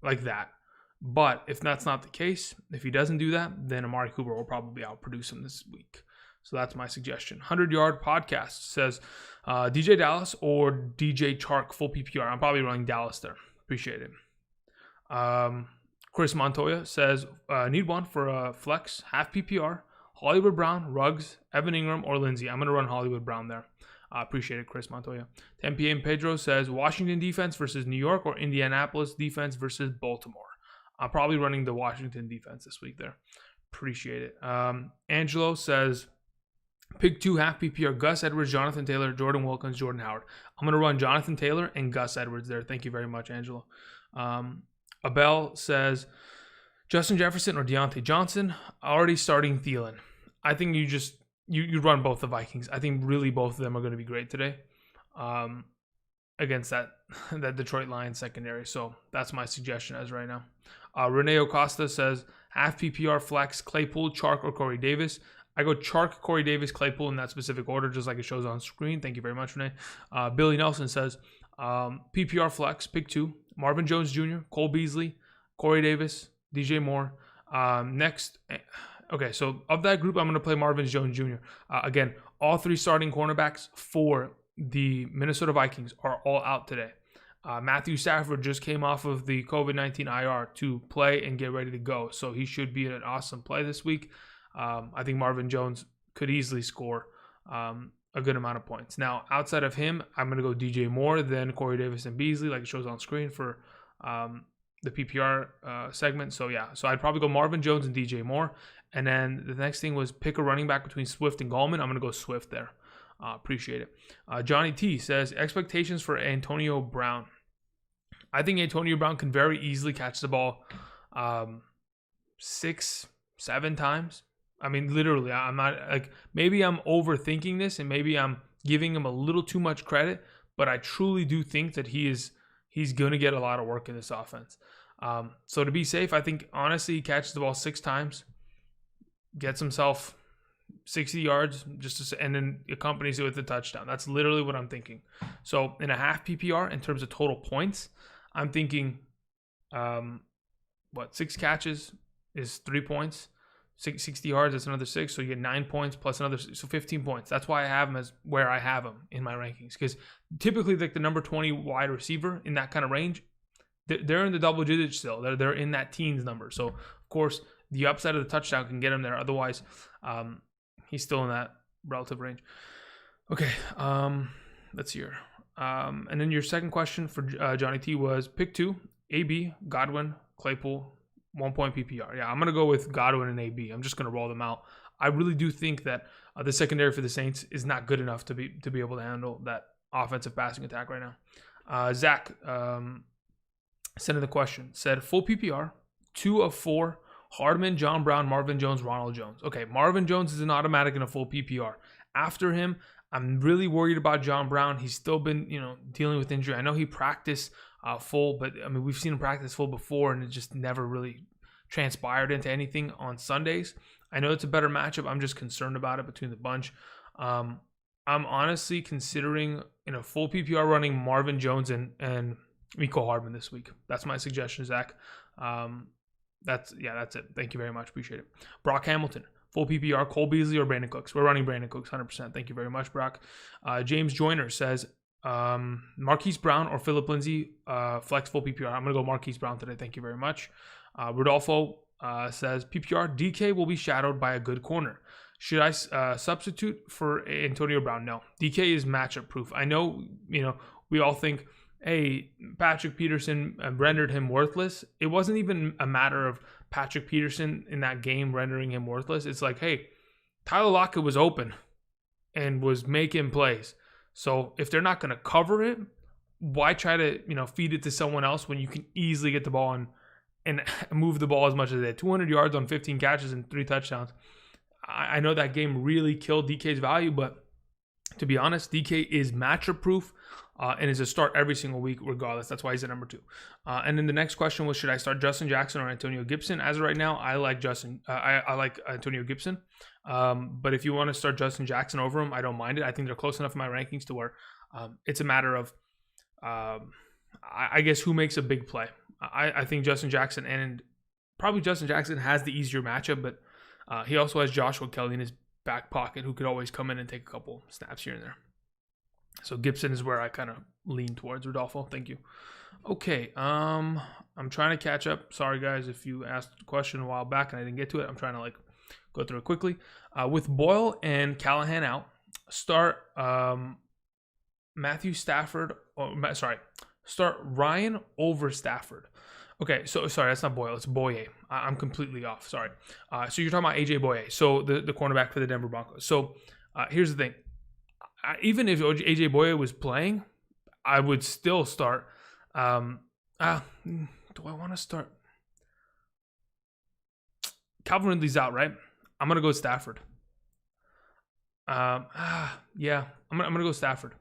like that. But if that's not the case, if he doesn't do that, then Amari Cooper will probably outproduce him this week. So that's my suggestion. 100-Yard Podcast says DJ Dallas or DJ Chark, full PPR. I'm probably running Dallas there. Appreciate it. Chris Montoya says need one for a flex, half PPR. Hollywood Brown, Ruggs, Evan Ingram, or Lindsey. I'm going to run Hollywood Brown there. Appreciate it, Chris Montoya. 10 p.m. Pedro says Washington defense versus New York or Indianapolis defense versus Baltimore. I'm probably running the Washington defense this week there. Appreciate it. Angelo says, pick 2 half PPR, Gus Edwards, Jonathan Taylor, Jordan Wilkins, Jordan Howard. I'm going to run Jonathan Taylor and Gus Edwards there. Thank you very much, Angelo. Abel says, Justin Jefferson or Deontay Johnson. Already starting Thielen. I think you run both the Vikings. I think really both of them are going to be great today. against that Detroit Lions secondary. So that's my suggestion as right now. Rene Acosta says half PPR flex Claypool, Chark, or Corey Davis. I go Chark, Corey Davis, Claypool in that specific order, just like it shows on screen. Thank you very much, Renee. Billy Nelson says PPR flex, pick 2, Marvin Jones Jr., Cole Beasley, Corey Davis, DJ Moore. Next, okay, so of that group, I'm going to play Marvin Jones Jr. Again, all 3 starting cornerbacks for the Minnesota Vikings are all out today. Matthew Stafford just came off of the COVID-19 IR to play and get ready to go, so he should be an awesome play this week. I think Marvin Jones could easily score a good amount of points. Now, outside of him, I'm going to go DJ Moore, then Corey Davis and Beasley, like it shows on screen for the PPR segment. So, yeah, so I'd probably go Marvin Jones and DJ Moore. And then the next thing was pick a running back between Swift and Gallman. I'm going to go Swift there. Appreciate it. Johnny T says, expectations for Antonio Brown. I think Antonio Brown can very easily catch the ball 6-7 times. I mean, literally, I'm not like, maybe I'm overthinking this and maybe I'm giving him a little too much credit, but I truly do think that he's going to get a lot of work in this offense. So to be safe, I think honestly he catches the ball 6 times, gets himself 60 yards, and then accompanies it with a touchdown. That's literally what I'm thinking. So in a half PPR, in terms of total points, I'm thinking, 6 catches is 3 points. 60 yards, that's another 6. So you get 9 points plus another, so 15 points. That's why I have him as where I have him in my rankings. Because typically, like the number 20 wide receiver in that kind of range, they're in the double digits still. They're in that teens number. So, of course, the upside of the touchdown can get him there. Otherwise, he's still in that relative range. Okay, let's see here. And then your second question for Johnny T was pick 2, AB, Godwin, Claypool, 1 point PPR. Yeah, I'm going to go with Godwin and AB. I'm just going to roll them out. I really do think that the secondary for the Saints is not good enough to be able to handle that offensive passing attack right now. Zach sent in the question, said full PPR, 2 of 4, Hardman, John Brown, Marvin Jones, Ronald Jones. Okay, Marvin Jones is an automatic in a full PPR. After him, I'm really worried about John Brown. He's still been, dealing with injury. I know he practiced full, but I mean, we've seen him practice full before, and it just never really transpired into anything on Sundays. I know it's a better matchup. I'm just concerned about it between the bunch. I'm honestly considering in a full PPR running Marvin Jones and Mecole Hardman this week. That's my suggestion, Zach. That's it. Thank you very much. Appreciate it. Brock Hamilton, full PPR, Cole Beasley or Brandon Cooks. We're running Brandon Cooks 100%. Thank you very much, Brock. James Joyner says Marquise Brown or Phillip Lindsay, flex full PPR. I'm going to go Marquise Brown today. Thank you very much. Rodolfo says PPR, DK will be shadowed by a good corner. Should I substitute for Antonio Brown? No. DK is matchup proof. I know, we all think, hey, Patrick Peterson rendered him worthless. It wasn't even a matter of Patrick Peterson in that game rendering him worthless. It's like, hey, Tyler Lockett was open and was making plays. So if they're not going to cover it, why try to, feed it to someone else when you can easily get the ball and move the ball as much as they had? 200 yards on 15 catches and 3 touchdowns. I know that game really killed DK's value, but to be honest, DK is matchup proof and is a start every single week regardless. That's why he's at number 2. And then the next question was, should I start Justin Jackson or Antonio Gibson? As of right now, I like Justin. I like Antonio Gibson. But if you want to start Justin Jackson over him, I don't mind it. I think they're close enough in my rankings to where it's a matter of, I guess, who makes a big play. I think Justin Jackson, and probably Justin Jackson has the easier matchup, but he also has Joshua Kelly in his back pocket who could always come in and take a couple snaps here and there. So Gibson is where I kind of lean towards. Rodolfo, thank you. Okay, I'm trying to catch up. Sorry, guys, if you asked a question a while back and I didn't get to it. I'm trying to go through it quickly. With Boyle and Callahan out, start start Ryan over Stafford. Okay, so sorry, that's not Boyle, it's Boye. I'm completely off, sorry. So you're talking about AJ Boye, so the cornerback for the Denver Broncos. So here's the thing. Even if AJ Boye was playing, I would still start. Do I want to start? Calvin Ridley's out, right? I'm going to go Stafford. Yeah, I'm gonna go Stafford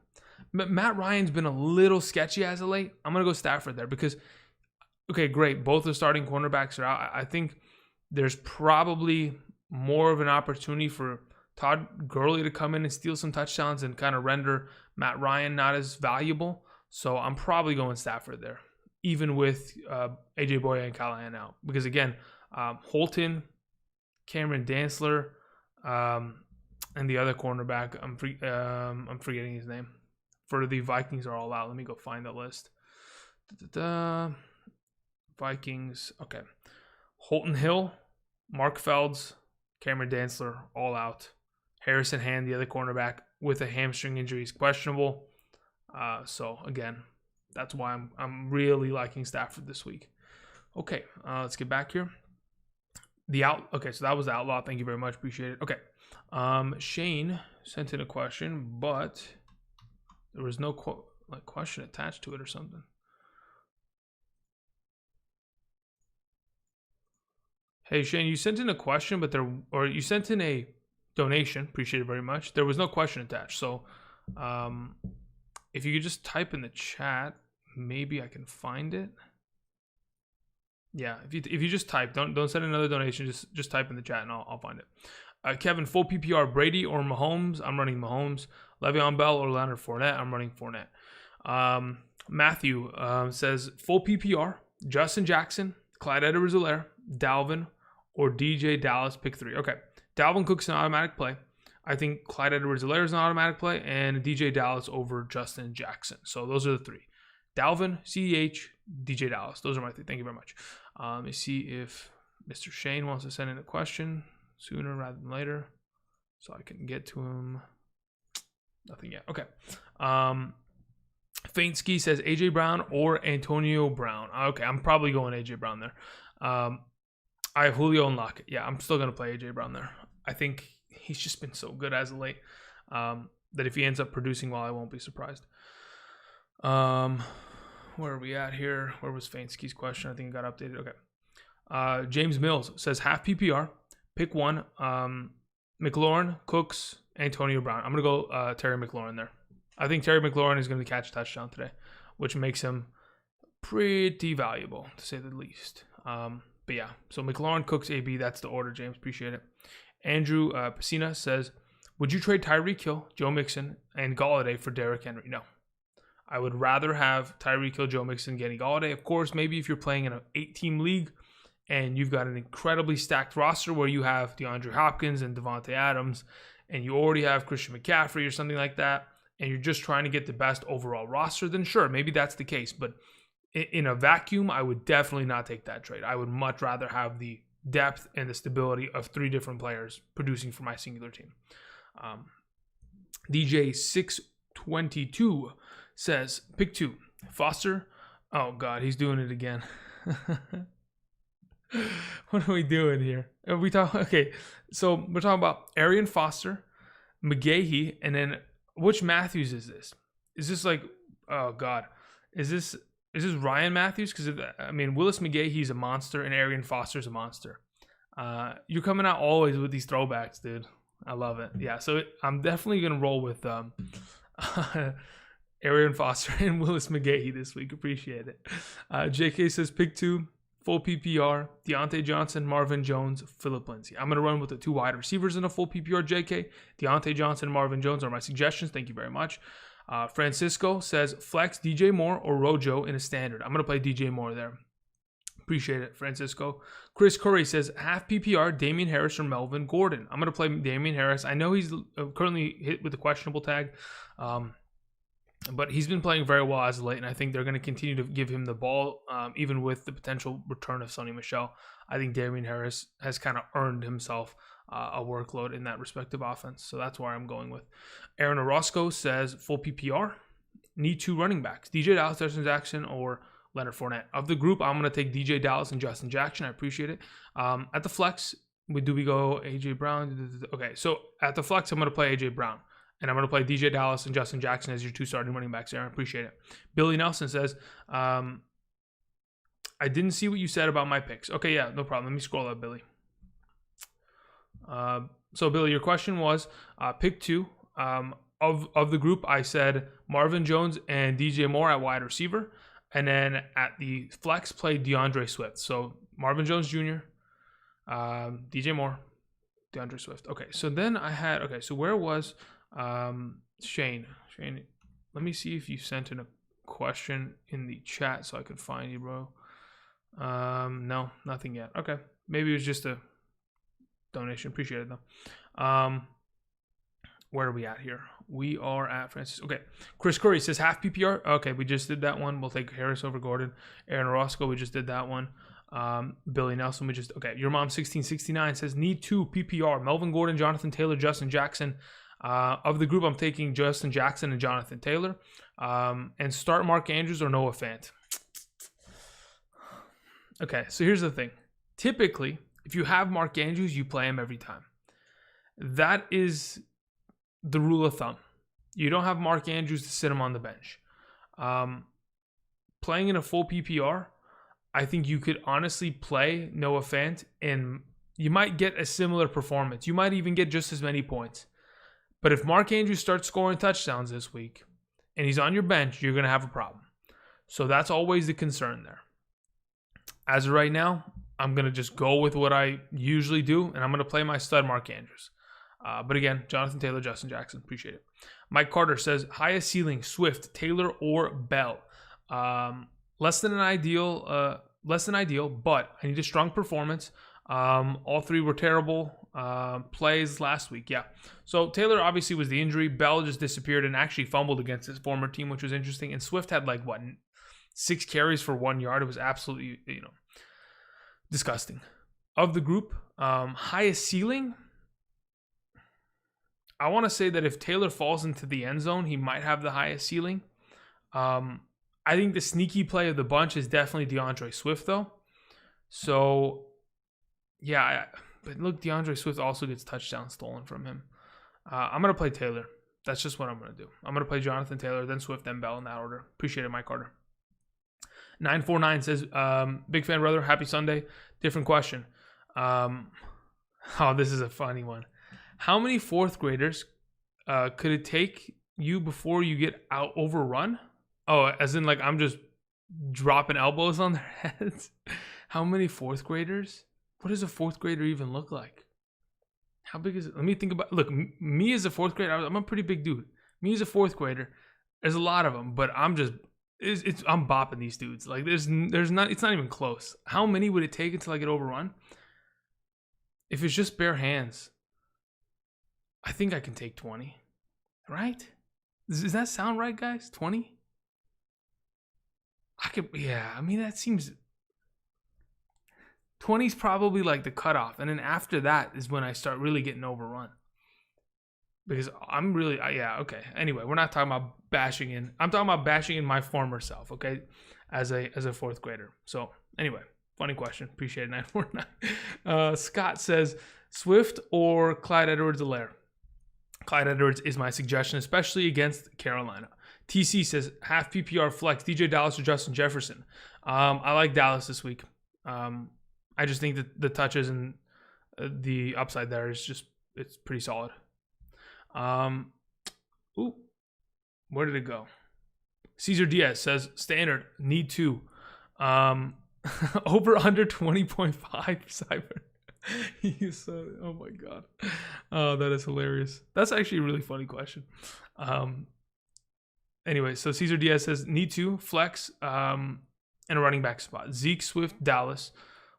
Matt Ryan's been a little sketchy as of late. I'm going to go Stafford there because, okay, great. Both the starting cornerbacks are out. I think there's probably more of an opportunity for Todd Gurley to come in and steal some touchdowns and kind of render Matt Ryan not as valuable. So I'm probably going Stafford there, even with AJ Boye and Callahan out. Because again, Holton, Cameron Dantzler, and the other cornerback, I'm forgetting his name, for the Vikings are all out. Let me go find the list. Vikings, okay. Holton Hill, Mark Felds, Cameron Dantzler, all out. Harrison Hand, the other cornerback, with a hamstring injury, is questionable. So again, that's why I'm really liking Stafford this week. Okay, let's get back here. Okay, so that was the Outlaw. Thank you very much. Appreciate it. Okay. Shane sent in a question, but there was no question attached to it or something. Hey Shane, you sent in a question, but you sent in a donation. Appreciate it very much. There was no question attached. So, if you could just type in the chat, maybe I can find it. Yeah, if you just type, don't send another donation. Just type in the chat and I'll find it. Kevin, full PPR, Brady or Mahomes? I'm running Mahomes. Le'Veon Bell or Leonard Fournette? I'm running Fournette. Matthew says full PPR, Justin Jackson, Clyde Edwards-Helaire, Dalvin, or DJ Dallas. Pick 3. Okay, Dalvin Cook's an automatic play. I think Clyde Edwards-Helaire is an automatic play, and DJ Dallas over Justin Jackson. So those are the 3. Dalvin, CEH, DJ Dallas. Those are my 3. Thank you very much. Let me see if Mr. Shane wants to send in a question sooner rather than later so I can get to him. Nothing yet. Okay. Faintski says AJ Brown or Antonio Brown. Okay, I'm probably going AJ Brown there. I have Julio and Lockett. Yeah, I'm still going to play AJ Brown there. I think he's just been so good as of late that if he ends up producing well, I won't be surprised. Where are we at here? Where was Faintski's question? I think it got updated. Okay. James Mills says half PPR. Pick 1. McLaurin, Cooks, Antonio Brown. I'm going to go Terry McLaurin there. I think Terry McLaurin is going to catch a touchdown today, which makes him pretty valuable, to say the least. But yeah, so McLaurin, Cooks, AB, that's the order, James. Appreciate it. Andrew Pacina says, would you trade Tyreek Hill, Joe Mixon, and Galladay for Derrick Henry? No. I would rather have Tyreek Hill, Joe Mixon, getting Galladay. Of course, maybe if you're playing in an 8-team league and you've got an incredibly stacked roster where you have DeAndre Hopkins and Devontae Adams, and you already have Christian McCaffrey or something like that, and you're just trying to get the best overall roster, then sure, maybe that's the case. But in a vacuum, I would definitely not take that trade. I would much rather have the depth and the stability of 3 different players producing for my singular team. DJ622 says, pick 2. Foster. Oh, God, he's doing it again. What are we doing here? Okay, so we're talking about Arian Foster, McGahee, and then which Matthews is this? Is this like, oh, God, is this Ryan Matthews? Because, I mean, Willis McGahee's a monster and Arian Foster's a monster. You're coming out always with these throwbacks, dude. I love it. Yeah, so I'm definitely going to roll with Arian Foster and Willis McGahee this week. Appreciate it. JK says pick 2, full PPR, Deontay Johnson, Marvin Jones, Phillip Lindsay. I'm going to run with the 2 wide receivers in a full PPR, JK. Deontay Johnson and Marvin Jones are my suggestions. Thank you very much. Francisco says flex DJ Moore or Rojo in a standard. I'm going to play DJ Moore there. Appreciate it, Francisco. Chris Curry says half PPR, Damian Harris or Melvin Gordon. I'm going to play Damian Harris. I know he's currently hit with the questionable tag, but he's been playing very well as of late, and I think they're going to continue to give him the ball, even with the potential return of Sonny Michel. I think Damian Harris has kind of earned himself a workload in that respective offense, so that's where I'm going with. Aaron Orozco says full PPR, need 2 running backs, DJ Dallas, Justin Jackson, or Leonard Fournette. Of the group, I'm going to take DJ Dallas and Justin Jackson. I appreciate it. At the flex, do we go AJ Brown? Okay, so at the flex, I'm going to play AJ Brown. And I'm going to play DJ Dallas and Justin Jackson as your 2 starting running backs there. I appreciate it. Billy Nelson says, I didn't see what you said about my picks. Okay, yeah, no problem. Let me scroll up, Billy. So, Billy, your question was pick 2. of the group, I said Marvin Jones and DJ Moore at wide receiver. And then at the flex, played DeAndre Swift. So Marvin Jones Jr., DJ Moore, DeAndre Swift. Okay, so then I had, okay, so where was Shane? Shane, let me see if you sent in a question in the chat so I could find you, bro. No, nothing yet. Okay, maybe it was just a donation. Appreciate it, though. Where are we at here? We are at Francis. Okay. Chris Curry says half PPR. Okay, we just did that one. We'll take Harris over Gordon. Aaron Orozco, we just did that one. Billy Nelson, we just... Okay, your mom 1669 says need 2 PPR. Melvin Gordon, Jonathan Taylor, Justin Jackson. Of the group, I'm taking Justin Jackson and Jonathan Taylor. And start Mark Andrews or Noah Fant. Okay, so here's the thing. Typically, if you have Mark Andrews, you play him every time. That is the rule of thumb. You don't have Mark Andrews to sit him on the bench. Playing in a full PPR, I think you could honestly play Noah Fant and you might get a similar performance. You might even get just as many points. But if Mark Andrews starts scoring touchdowns this week and he's on your bench, you're going to have a problem. So that's always the concern there. As of right now, I'm going to just go with what I usually do, and I'm going to play my stud Mark Andrews. But again, Jonathan Taylor, Justin Jackson, appreciate it. Mike Carter says, highest ceiling, Swift, Taylor, or Bell. Less than ideal, but I need a strong performance. All 3 were terrible plays last week. Yeah. So Taylor obviously was the injury. Bell just disappeared and actually fumbled against his former team, which was interesting. And Swift had 6 carries for 1 yard. It was absolutely, disgusting. Of the group, highest ceiling, I want to say that if Taylor falls into the end zone, he might have the highest ceiling. I think the sneaky play of the bunch is definitely DeAndre Swift, though. So, yeah, but look, DeAndre Swift also gets touchdowns stolen from him. I'm going to play Taylor. That's just what I'm going to do. I'm going to play Jonathan Taylor, then Swift, then Bell in that order. Appreciate it, Mike Carter. 949 says, big fan, brother. Happy Sunday. Different question. This is a funny one. How many 4th graders could it take you before you get out overrun? Oh, as in I'm just dropping elbows on their heads? How many 4th graders? What does a 4th grader even look like? How big is it? Let me think about. Look, me as a 4th grader, I'm a pretty big dude. Me as a 4th grader, there's a lot of them, but I'm just I'm bopping these dudes. There's not. It's not even close. How many would it take until I get overrun? If it's just bare hands, I think I can take 20. Right? Does that sound right, guys? 20? I could. Yeah. I mean, that seems. 20 is probably the cutoff, and then after that is when I start really getting overrun. Because I'm really, yeah, okay. Anyway, we're not talking about bashing in. I'm talking about bashing in my former self, okay, as a 4th grader. So anyway, funny question. Appreciate it, 949. Scott says, Swift or Clyde Edwards-Helaire? Clyde Edwards is my suggestion, especially against Carolina. TC says, half PPR flex, DJ Dallas or Justin Jefferson. I like Dallas this week. I just think that the touches and the upside there is just, it's pretty solid. Where did it go? Cesar Diaz says, standard, need 2. Over under 20.5 Cyber. Oh my God. Oh, that is hilarious. That's actually a really funny question. Anyway, so Cesar Diaz says, need 2, flex, and a running back spot. Zeke, Swift, Dallas.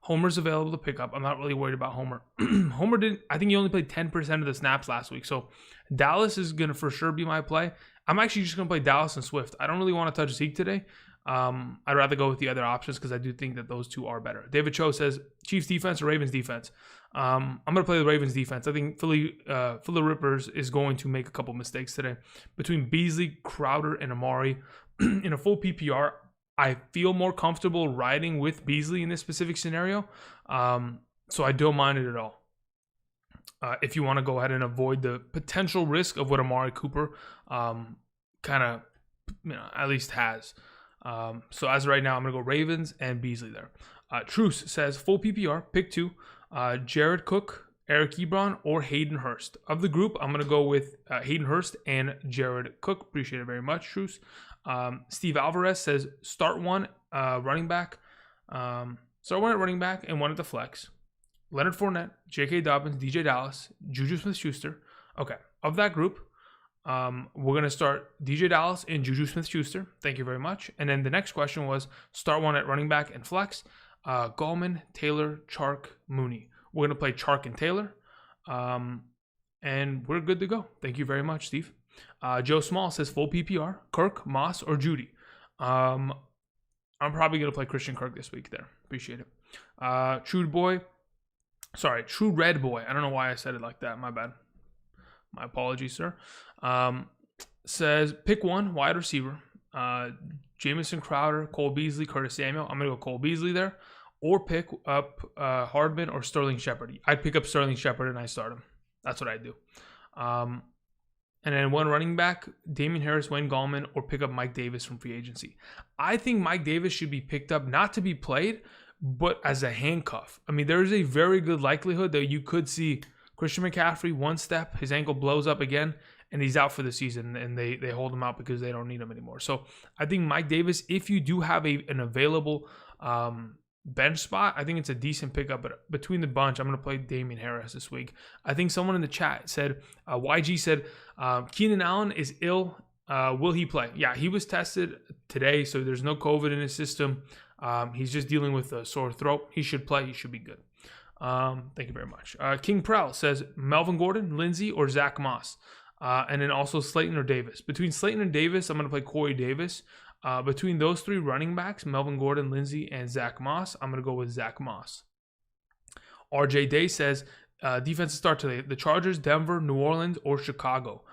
Homer's available to pick up. I'm not really worried about Homer. I think he only played 10% of the snaps last week. So Dallas is going to for sure be my play. I'm actually just going to play Dallas and Swift. I don't really want to touch Zeke today. I'd rather go with the other options because I do think that those 2 are better. David Cho says, Chiefs defense or Ravens defense? I'm going to play the Ravens defense. I think Philly Rippers is going to make a couple mistakes today. Between Beasley, Crowder, and Amari, in a full PPR, I feel more comfortable riding with Beasley in this specific scenario. So I don't mind it at all. If you want to go ahead and avoid the potential risk of what Amari Cooper kind of, at least has. So as of right now, I'm going to go Ravens and Beasley there. Truce says, full PPR, pick 2. Jared Cook, Eric Ebron, or Hayden Hurst. Of the group, I'm going to go with Hayden Hurst and Jared Cook. Appreciate it very much, Truce. Steve Alvarez says start one running back. Start one at running back and one at the flex. Leonard Fournette, J.K. Dobbins, DJ Dallas, Juju Smith-Schuster. Okay, of that group, we're going to start DJ Dallas and Juju Smith-Schuster. Thank you very much. And then the next question was start one at running back and flex. Gallman, Taylor, Chark, Mooney. We're going to play Chark and Taylor. And we're good to go. Thank you very much, Steve. Joe Small says full PPR. Kirk, Moss, or Judy. I'm probably going to play Christian Kirk this week there. Appreciate it. True Red Boy. I don't know why I said it like that. My bad. My apologies, sir. Says pick one wide receiver. Jamison Crowder, Cole Beasley, Curtis Samuel. I'm going to go Cole Beasley there. Or pick up Hardman or Sterling Shepard. I'd pick up Sterling Shepard and I start him. That's what I do. And then one running back, Damian Harris, Wayne Gallman, or pick up Mike Davis from free agency. I think Mike Davis should be picked up, not to be played, but as a handcuff. I mean, there is a very good likelihood that you could see Christian McCaffrey, one step, his ankle blows up again, and he's out for the season, and they hold him out because they don't need him anymore. So I think Mike Davis, if you do have an available bench spot, I think it's a decent pickup. But between the bunch, I'm going to play Damian Harris this week. I think someone in the chat said, YG said, Keenan Allen is ill. Will he play? Yeah, he was tested today, so there's no COVID in his system. He's just dealing with a sore throat. He should play. He should be good. Thank you very much. King Prell says Melvin Gordon, Lindsey, or Zach Moss. And then also Slayton or Davis. Between Slayton and Davis, I'm going to play Corey Davis. Between those three running backs, Melvin Gordon, Lindsey, and Zach Moss, I'm going to go with Zach Moss. RJ Day says defensive start today. The Chargers, Denver, New Orleans, or Chicago.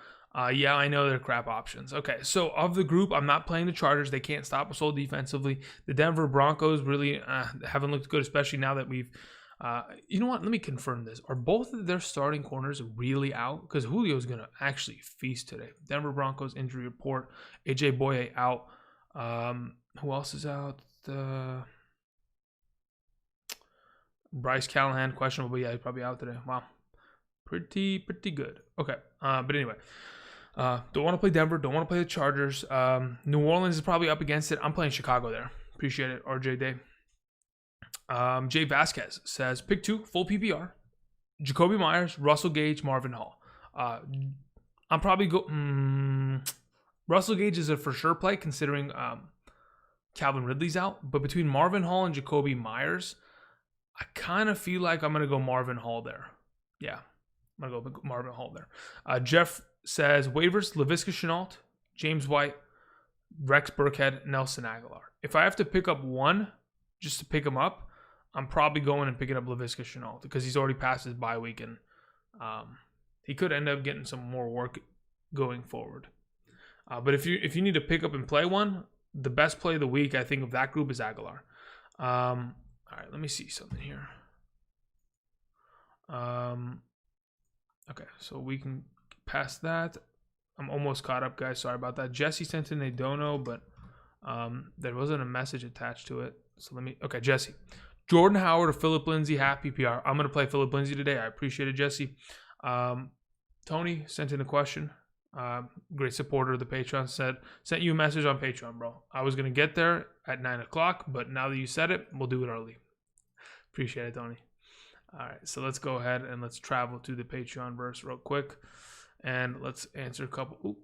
Yeah, I know they're crap options. Okay, so of the group, I'm not playing the Chargers. They can't stop us all defensively. The Denver Broncos really haven't looked good, especially now that we've... you know what? Let me confirm this. Are both of their starting corners really out? Because Julio's going to actually feast today. Denver Broncos injury report. AJ Boye out. Who else is out? Bryce Callahan, questionable, but yeah, he's probably out today. Wow. Pretty good. Okay. But anyway. Don't want to play Denver. Don't want to play the Chargers. New Orleans is probably up against it. I'm playing Chicago there. Appreciate it, RJ Day. Jay Vasquez says, pick two, full PPR. Jacoby Myers, Russell Gage, Marvin Hall. I'm probably Russell Gage is a for sure play considering Calvin Ridley's out. But between Marvin Hall and Jacoby Myers, I kind of feel like I'm going to go Marvin Hall there. Yeah, I'm going to go Marvin Hall there. Jeff says, waivers, Laviska Shenault, James White, Rex Burkhead, Nelson Aguilar. If I have to pick up one just to pick him up, I'm probably going and picking up Laviska Shenault because he's already passed his bye week and he could end up getting some more work going forward. But if you need to pick up and play one, the best play of the week, I think, of that group is Aguilar. All right, let me see something here. Okay, so we can pass that. I'm almost caught up, guys. Sorry about that. Jesse sent in a dono, but there wasn't a message attached to it. So okay, Jesse. Jordan Howard or Philip Lindsay, half PPR. I'm going to play Philip Lindsay today. I appreciate it, Jesse. Tony sent in a question. Great supporter of the Patreon, sent you a message on Patreon, bro. I was going to get there at 9 o'clock, but now that you said it, we'll do it early. Appreciate it, Tony. All right, so let's go ahead and let's travel to the Patreon verse real quick, and let's answer a couple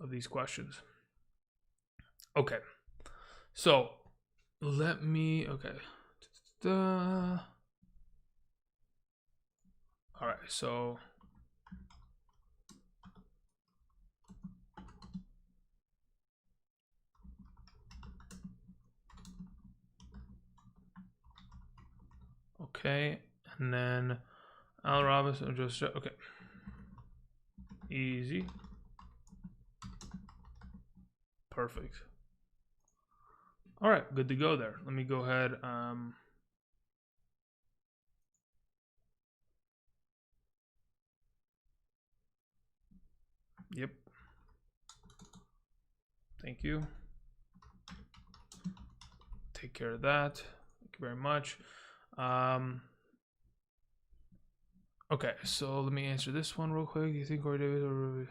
of these questions. Okay, so okay. All right, so okay, and then Al Robinson just okay. Easy. Perfect. All right, good to go there. Let me go ahead. Yep. Thank you. Take care of that. Thank you very much. Okay, so let me answer this one real quick. You think Corey Davis or...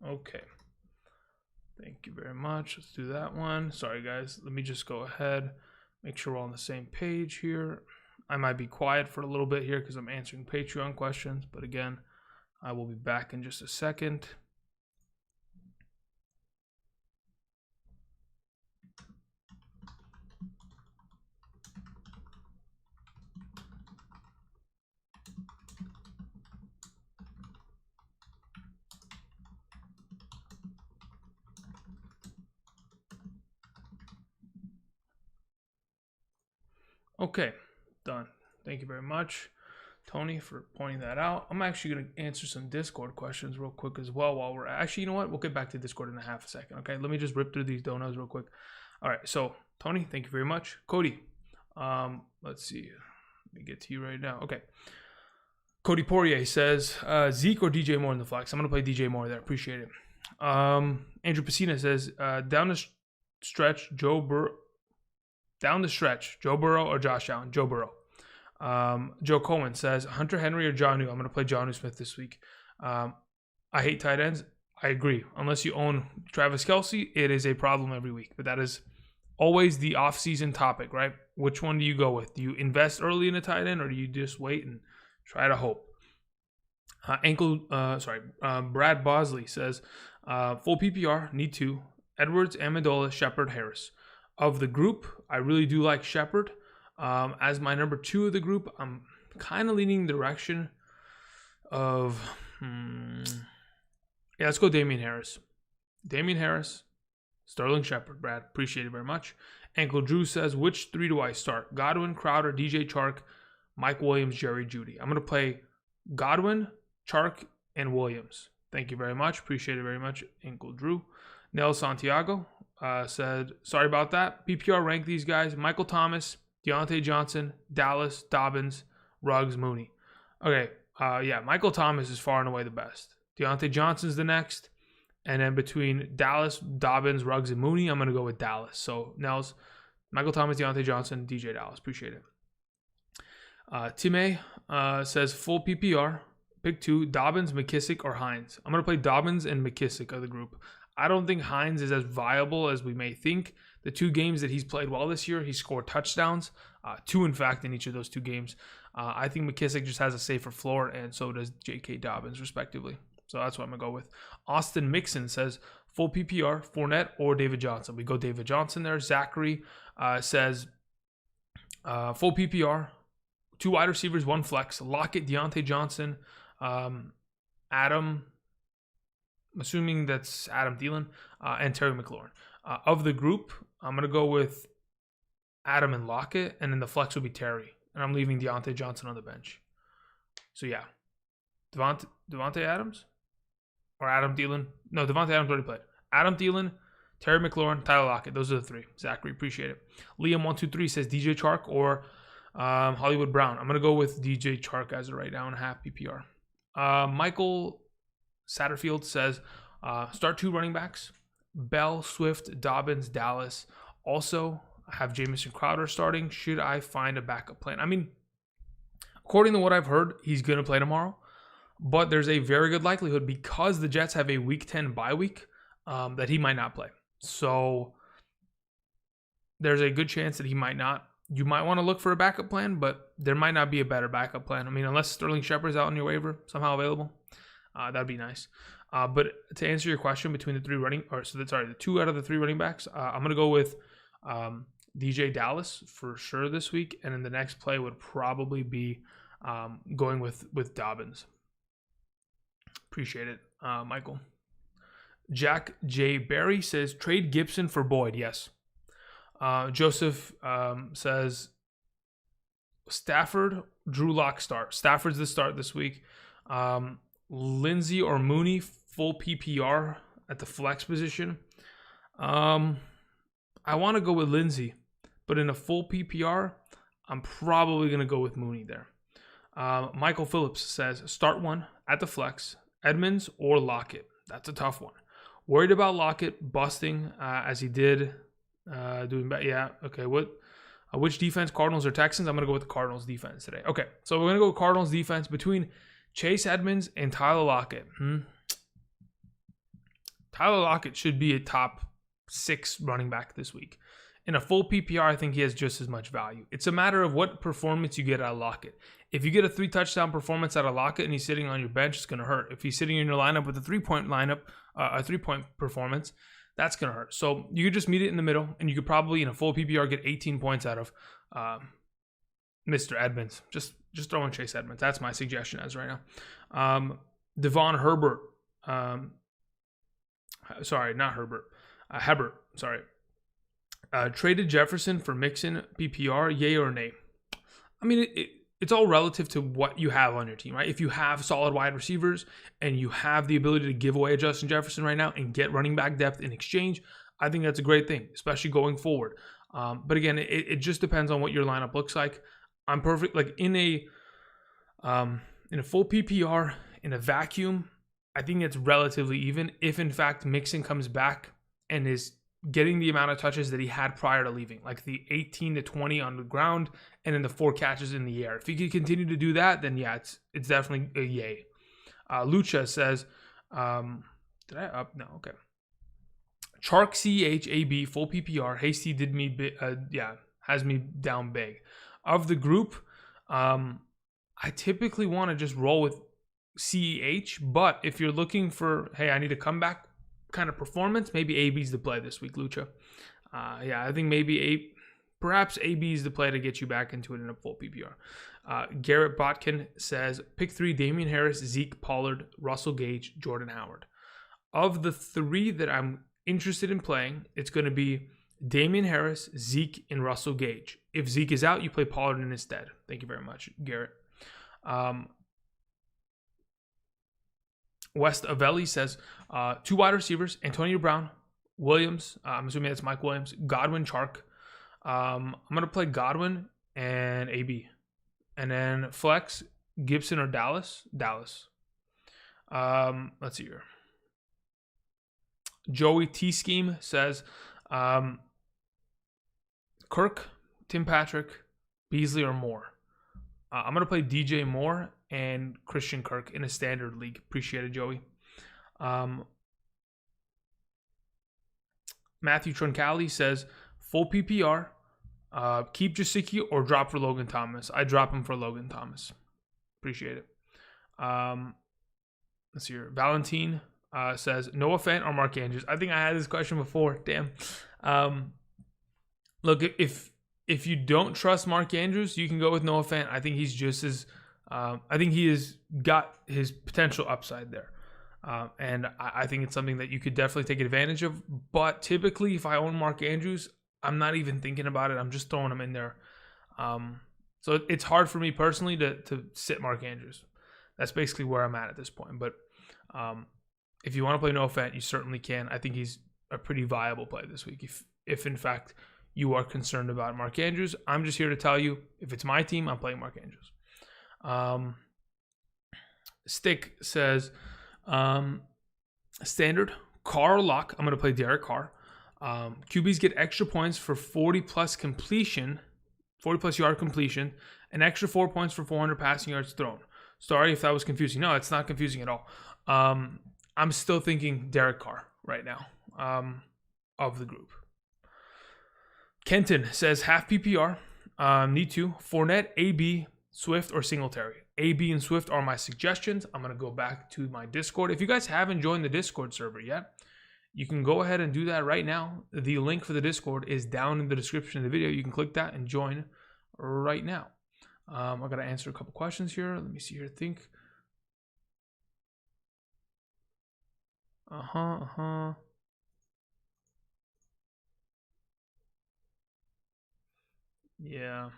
Okay. Thank you very much. Let's do that one. Sorry, guys. Let me just go ahead. Make sure we're on the same page here. I might be quiet for a little bit here because I'm answering Patreon questions. But again, I will be back in just a second. Okay, done. Thank you very much, Tony, for pointing that out. I'm actually going to answer some Discord questions real quick as well while we're... Actually, you know what? We'll get back to Discord in a second, okay? Let me just rip through these donuts real quick. All right, so, Tony, thank you very much. Cody, let's see. Let me get to you right now. Okay. Cody Poirier says, Zeke or DJ Moore in the flex? I'm going to play DJ Moore there. Appreciate it. Andrew Pacina says, down the stretch, Joe Burrow or Josh Allen? Joe Burrow. Joe Cohen says, Hunter Henry or Jonnu? I'm going to play Jonnu Smith this week. I hate tight ends. I agree. Unless you own Travis Kelce, it is a problem every week. But that is always the off-season topic, right? Which one do you go with? Do you invest early in a tight end or do you just wait and try to hope? Brad Bosley says, full PPR, need 2. Edwards, Amendola, Shepard, Harris. Of the group, I really do like Shepard. As my number 2 of the group, I'm kind of leaning the direction of... Yeah, let's go Damian Harris. Damian Harris, Sterling Shepard, Brad. Appreciate it very much. Ankle Drew says, which 3 do I start? Godwin, Crowder, DJ Chark, Mike Williams, Jerry Jeudy. I'm going to play Godwin, Chark, and Williams. Thank you very much. Appreciate it very much, Ankle Drew. Nel Santiago said, sorry about that. PPR rank these guys. Michael Thomas, Deontay Johnson, Dallas, Dobbins, Ruggs, Mooney. Okay, yeah, Michael Thomas is far and away the best. Deontay Johnson's the next. And then between Dallas, Dobbins, Ruggs, and Mooney, I'm going to go with Dallas. So, Nels, Michael Thomas, Deontay Johnson, DJ Dallas. Appreciate it. Time says, full PPR. Pick 2, Dobbins, McKissick, or Hines. I'm going to play Dobbins and McKissick of the group. I don't think Hines is as viable as we may think. The 2 games that he's played well this year, he scored touchdowns. 2, in fact, in each of those 2 games. I think McKissick just has a safer floor, and so does J.K. Dobbins, respectively. So that's what I'm going to go with. Austin Mixon says, full PPR, Fournette or David Johnson. We go David Johnson there. Zachary says, full PPR, 2 wide receivers, 1 flex. Lockett, Deontay Johnson, Adam, I'm assuming that's Adam Thielen, and Terry McLaurin. Of the group, I'm going to go with Adam and Lockett, and then the flex will be Terry. And I'm leaving Deontay Johnson on the bench. So, yeah. Devontae Adams? Or Adam Thielen? No, Devontae Adams already played. Adam Thielen, Terry McLaurin, Tyler Lockett. Those are the 3. Zachary, appreciate it. Liam123 says DJ Chark or Hollywood Brown. I'm going to go with DJ Chark as of right now in half PPR. Michael Satterfield says, start 2 running backs. Bell, Swift, Dobbins, Dallas. Also, I have Jamison Crowder starting. Should I find a backup plan? I mean, according to what I've heard, he's going to play tomorrow. But there's a very good likelihood because the Jets have a Week 10 bye week that he might not play. So there's a good chance that he might not. You might want to look for a backup plan, but there might not be a better backup plan. I mean, unless Sterling Shepard's out on your waiver, somehow available, that'd be nice. But to answer your question, between the 2 out of the 3 running backs, I'm going to go with DJ Dallas for sure this week. And then the next play would probably be going with Dobbins. Appreciate it, Michael. Jack J. Barry says, trade Gibson for Boyd. Yes. Joseph says, Stafford, Drew Lock start. Stafford's the start this week. Lindsey or Mooney full PPR at the flex position, I want to go with Lindsey, but in a full PPR, I'm probably going to go with Mooney there. Michael Phillips says, start one at the flex, Edmonds or Lockett. That's a tough one. Worried about Lockett busting as he did doing bad. Yeah, okay. Which defense, Cardinals or Texans? I'm going to go with the Cardinals defense today. Okay, so we're going to go with Cardinals defense between Chase Edmonds and Tyler Lockett. Tyler Lockett should be a top 6 running back this week. In a full PPR, I think he has just as much value. It's a matter of what performance you get out of Lockett. If you get a 3-touchdown performance out of Lockett and he's sitting on your bench, it's going to hurt. If he's sitting in your lineup with a 3-point lineup, a 3-point performance, that's going to hurt. So you could just meet it in the middle, and you could probably, in a full PPR, get 18 points out of Mr. Edmonds. Just throw in Chase Edmonds. That's my suggestion as right now. Devon Herbert. Sorry, not Herbert. Hebert. Sorry. Traded Jefferson for Mixon PPR, yay or nay? I mean, it's all relative to what you have on your team, right? If you have solid wide receivers and you have the ability to give away a Justin Jefferson right now and get running back depth in exchange, I think that's a great thing, especially going forward. But again, it just depends on what your lineup looks like. I'm perfect, like in a full PPR, in a vacuum, I think it's relatively even if in fact Mixon comes back and is getting the amount of touches that he had prior to leaving, like the 18 to 20 on the ground and then the 4 catches in the air. If he could continue to do that, then yeah, it's definitely a yay. Lucha says, did I up? No, okay. Chark CHAB full PPR. Hasty did me, has me down big. Of the group, I typically want to just roll with CEH, but if you're looking for, hey, I need a comeback kind of performance, maybe AB's the play this week, Lucha. I think perhaps AB's the play to get you back into it in a full PPR. Garrett Botkin says, pick 3, Damian Harris, Zeke, Pollard, Russell Gage, Jordan Howard. Of the 3 that I'm interested in playing, it's going to be Damian Harris, Zeke, and Russell Gage. If Zeke is out, you play Pollard in his stead. Thank you very much, Garrett. West Avelli says, 2 wide receivers, Antonio Brown, Williams, I'm assuming that's Mike Williams, Godwin, Chark. I'm going to play Godwin and AB. And then flex, Gibson or Dallas? Dallas. Let's see here. Joey T-Scheme says, Kirk, Tim Patrick, Beasley or Moore. I'm going to play DJ Moore and Christian Kirk in a standard league. Appreciate it, Joey. Matthew Troncali says, full PPR, keep Gesicki or drop for Logan Thomas. I drop him for Logan Thomas. Appreciate it. Let's see here. Valentine says, Noah Fant or Mark Andrews. I think I had this question before. Damn. Look, if you don't trust Mark Andrews, you can go with Noah Fant. I think he's just as I think he has got his potential upside there. And I think it's something that you could definitely take advantage of. But typically, if I own Mark Andrews, I'm not even thinking about it. I'm just throwing him in there. So it's hard for me personally to sit Mark Andrews. That's basically where I'm at this point. But if you want to play Noah Fant, you certainly can. I think he's a pretty viable play this week. If in fact you are concerned about Mark Andrews, I'm just here to tell you, if it's my team, I'm playing Mark Andrews. Stick says, standard Carr Lock. I'm going to play Derek Carr. QBs get extra points for 40 plus yard completion, an extra 4 points for 400 passing yards thrown. Sorry if that was confusing. No, it's not confusing at all. I'm still thinking Derek Carr right now, of the group. Kenton says half PPR, need to. Fournette, AB, Swift, or Singletary. AB and Swift are my suggestions. I'm going to go back to my Discord. If you guys haven't joined the Discord server yet, you can go ahead and do that right now. The link for the Discord is down in the description of the video. You can click that and join right now. I got to answer a couple questions here. Let me see here. Think. Yeah.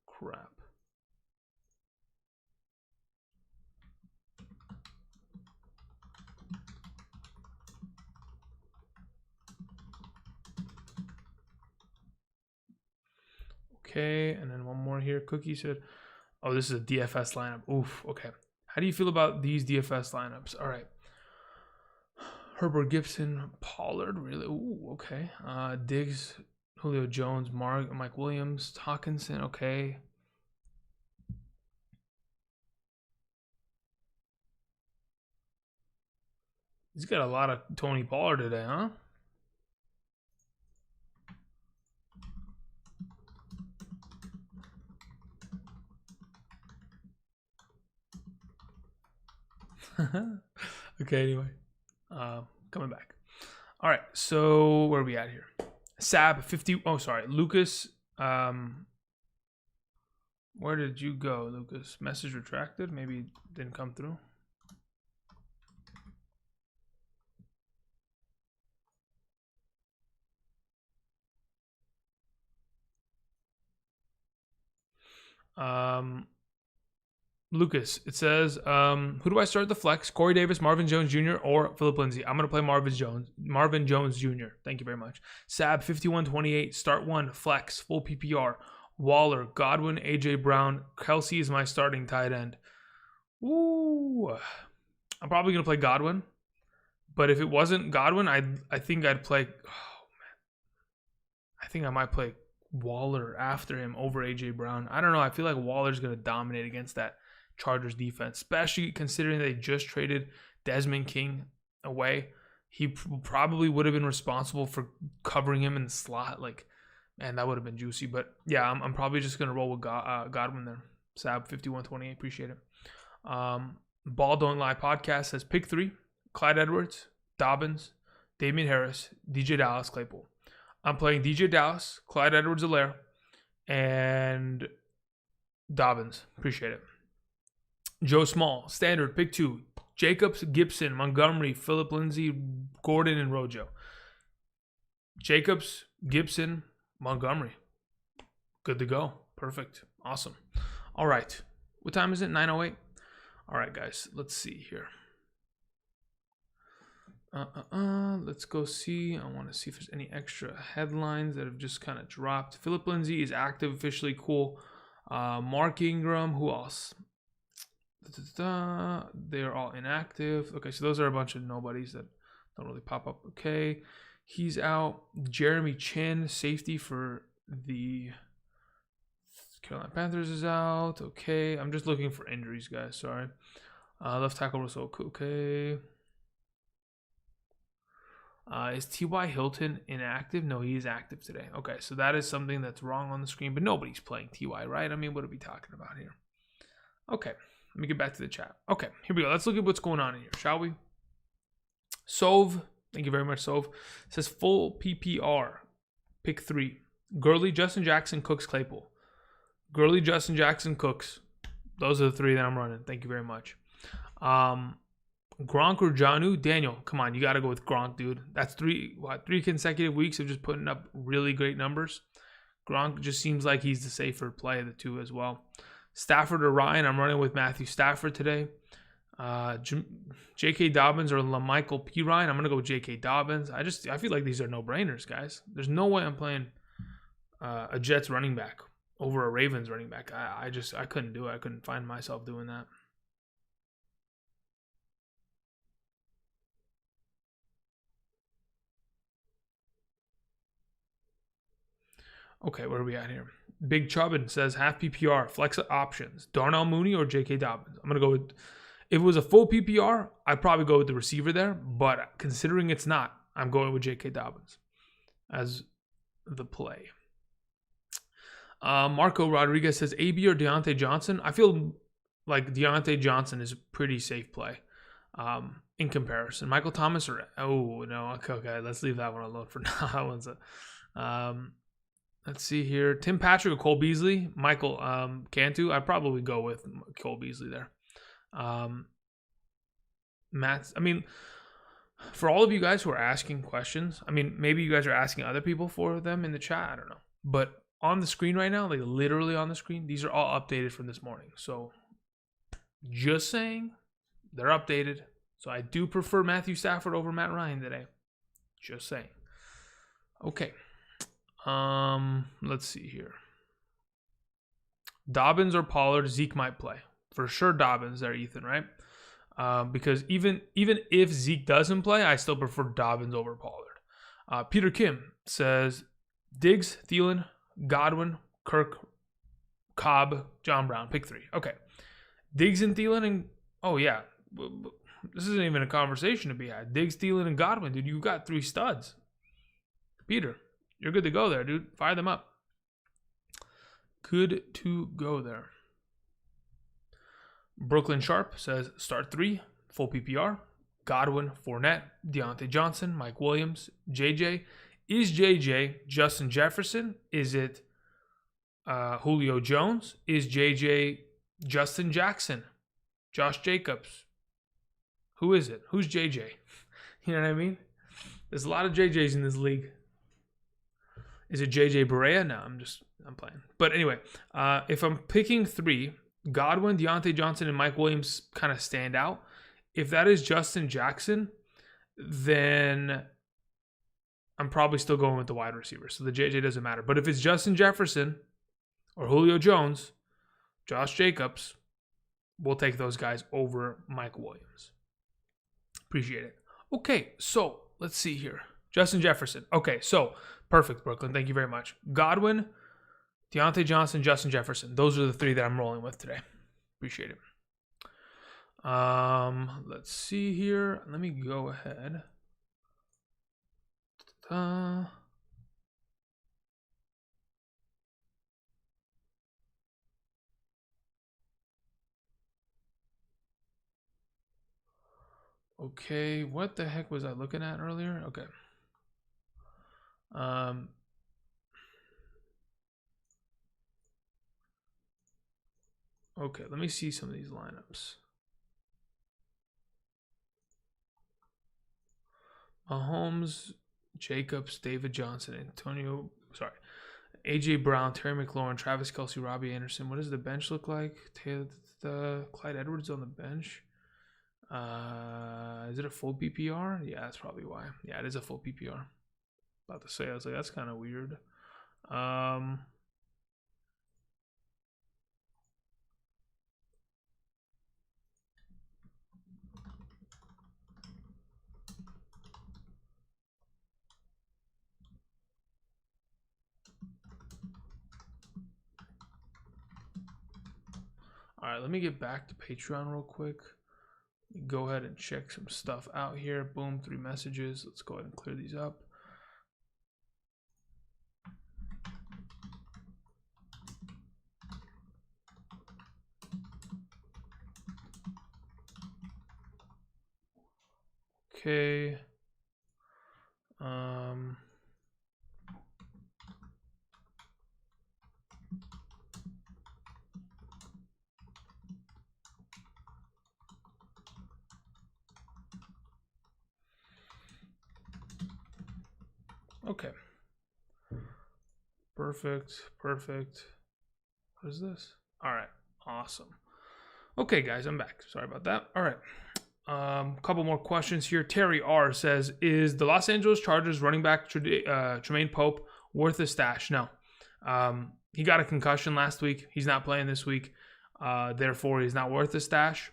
Crap. Okay, and then one more here. Cookie said, oh, this is a DFS lineup. Oof, okay. How do you feel about these DFS lineups? All right. Herbert, Gibson, Pollard, really? Ooh, okay. Diggs, Julio Jones, Mike Williams, Hawkinson, okay. He's got a lot of Tony Pollard today, huh? Okay, anyway. Coming back. All right, so where are we at here? Sab 50. Oh, sorry, Lucas. Where did you go, Lucas? Message retracted. Maybe it didn't come through. Lucas, it says, who do I start the flex? Corey Davis, Marvin Jones Jr., or Philip Lindsay? I'm going to play Marvin Jones Jr. Thank you very much. Sab 5128, start one, flex, full PPR. Waller, Godwin, AJ Brown. Kelsey is my starting tight end. Ooh. I'm probably going to play Godwin. But if it wasn't Godwin, I think I'd play. Oh, man. I think I might play Waller after him over AJ Brown. I don't know. I feel like Waller's going to dominate against that Chargers defense, especially considering they just traded Desmond King away. He probably would have been responsible for covering him in the slot. Like, man, that would have been juicy. But yeah, I'm probably just gonna roll with Godwin there. Sab 5128, appreciate it. Ball Don't Lie podcast says pick 3: Clyde Edwards, Dobbins, Damian Harris, DJ Dallas, Claypool. I'm playing DJ Dallas, Clyde Edwards-Helaire, and Dobbins. Appreciate it. Joe Small, standard, pick 2. Jacobs, Gibson, Montgomery, Philip Lindsay, Gordon, and Rojo. Jacobs, Gibson, Montgomery. Good to go. Perfect. Awesome. All right. What time is it? 9:08? All right, guys. Let's see here. Let's go see. I want to see if there's any extra headlines that have just kind of dropped. Philip Lindsay is active, officially. Cool. Mark Ingram. Who else? They're all inactive. Okay, so those are a bunch of nobodies that don't really pop up. Okay, he's out. Jeremy Chin, safety for the Carolina Panthers, is out. Okay, I'm just looking for injuries, guys. Sorry. Left tackle Russell. Okay. Is T.Y. Hilton inactive? No, he is active today. Okay, so that is something that's wrong on the screen, but nobody's playing T.Y., right? I mean, what are we talking about here? Okay. Let me get back to the chat. Okay, here we go. Let's look at what's going on in here, shall we? Sove, thank you very much, Sove. Says full PPR. Pick 3. Gurley, Justin Jackson, Cooks, Claypool. Gurley, Justin Jackson, Cooks. Those are the 3 that I'm running. Thank you very much. Gronk or Jonnu? Daniel, come on. You got to go with Gronk, dude. That's 3 consecutive weeks of just putting up really great numbers. Gronk just seems like he's the safer play of the 2 as well. Stafford or Ryan, I'm running with Matthew Stafford today. J.K. Dobbins or LaMichael P. Ryan, I'm going to go with J.K. Dobbins. I feel like these are no-brainers, guys. There's no way I'm playing a Jets running back over a Ravens running back. I couldn't do it. I couldn't find myself doing that. Okay, where are we at here? Big Chubbin says half PPR, flex options. Darnell Mooney or J.K. Dobbins? I'm going to go with, if it was a full PPR, I'd probably go with the receiver there. But considering it's not, I'm going with J.K. Dobbins as the play. Marco Rodriguez says AB or Deontay Johnson. I feel like Deontay Johnson is a pretty safe play in comparison. Michael Thomas or, oh, no. Okay, let's leave that one alone for now. That one's a... Let's see here. Tim Patrick or Cole Beasley? Michael Cantu. I'd probably go with Cole Beasley there. Matt, I mean, for all of you guys who are asking questions, I mean, maybe you guys are asking other people for them in the chat. I don't know. But on the screen right now, like literally on the screen, these are all updated from this morning. So just saying, they're updated. So I do prefer Matthew Stafford over Matt Ryan today. Just saying. Okay. Let's see here. Dobbins or Pollard, Zeke might play. For sure Dobbins there, Ethan, right? Because even if Zeke doesn't play, I still prefer Dobbins over Pollard. Peter Kim says, Diggs, Thielen, Godwin, Kirk, Cobb, John Brown. Pick 3. Okay. Diggs and Thielen and... Oh, yeah. This isn't even a conversation to be had. Diggs, Thielen, and Godwin. Dude, you got 3 studs. Peter, you're good to go there, dude. Fire them up. Good to go there. Brooklyn Sharp says, start 3, full PPR. Godwin, Fournette, Deontay Johnson, Mike Williams, JJ. Is JJ Justin Jefferson? Is it Julio Jones? Is JJ Justin Jackson? Josh Jacobs? Who is it? Who's JJ? You know what I mean? There's a lot of JJs in this league. Is it JJ Barea? No, I'm playing. But anyway, if I'm picking 3, Godwin, Deontay Johnson, and Mike Williams kind of stand out. If that is Justin Jackson, then I'm probably still going with the wide receiver. So the JJ doesn't matter. But if it's Justin Jefferson or Julio Jones, Josh Jacobs, we'll take those guys over Mike Williams. Appreciate it. Okay, so let's see here. Justin Jefferson. Okay, so perfect, Brooklyn. Thank you very much. Godwin, Deontay Johnson, Justin Jefferson. Those are the 3 that I'm rolling with today. Appreciate it. Let's see here. Let me go ahead. Okay, what the heck was I looking at earlier? Okay. Okay, let me see some of these lineups. Mahomes, Jacobs, David Johnson, AJ Brown, Terry McLaurin, Travis Kelce, Robbie Anderson. What does the bench look like? Clyde Edwards on the bench. Is it a full PPR? Yeah, that's probably why. Yeah, it is a full PPR. About to say, I was like, that's kind of weird. All right, let me get back to Patreon real quick. Go ahead and check some stuff out here. Boom, 3 messages. Let's go ahead and clear these up. Okay. Okay. Perfect. What is this? All right. Awesome. Okay, guys, I'm back. Sorry about that. All right. Couple more questions here. Terry R says, is the Los Angeles Chargers running back Tremaine Pope worth a stash? No. He got a concussion last week. He's not playing this week. Therefore, he's not worth a stash.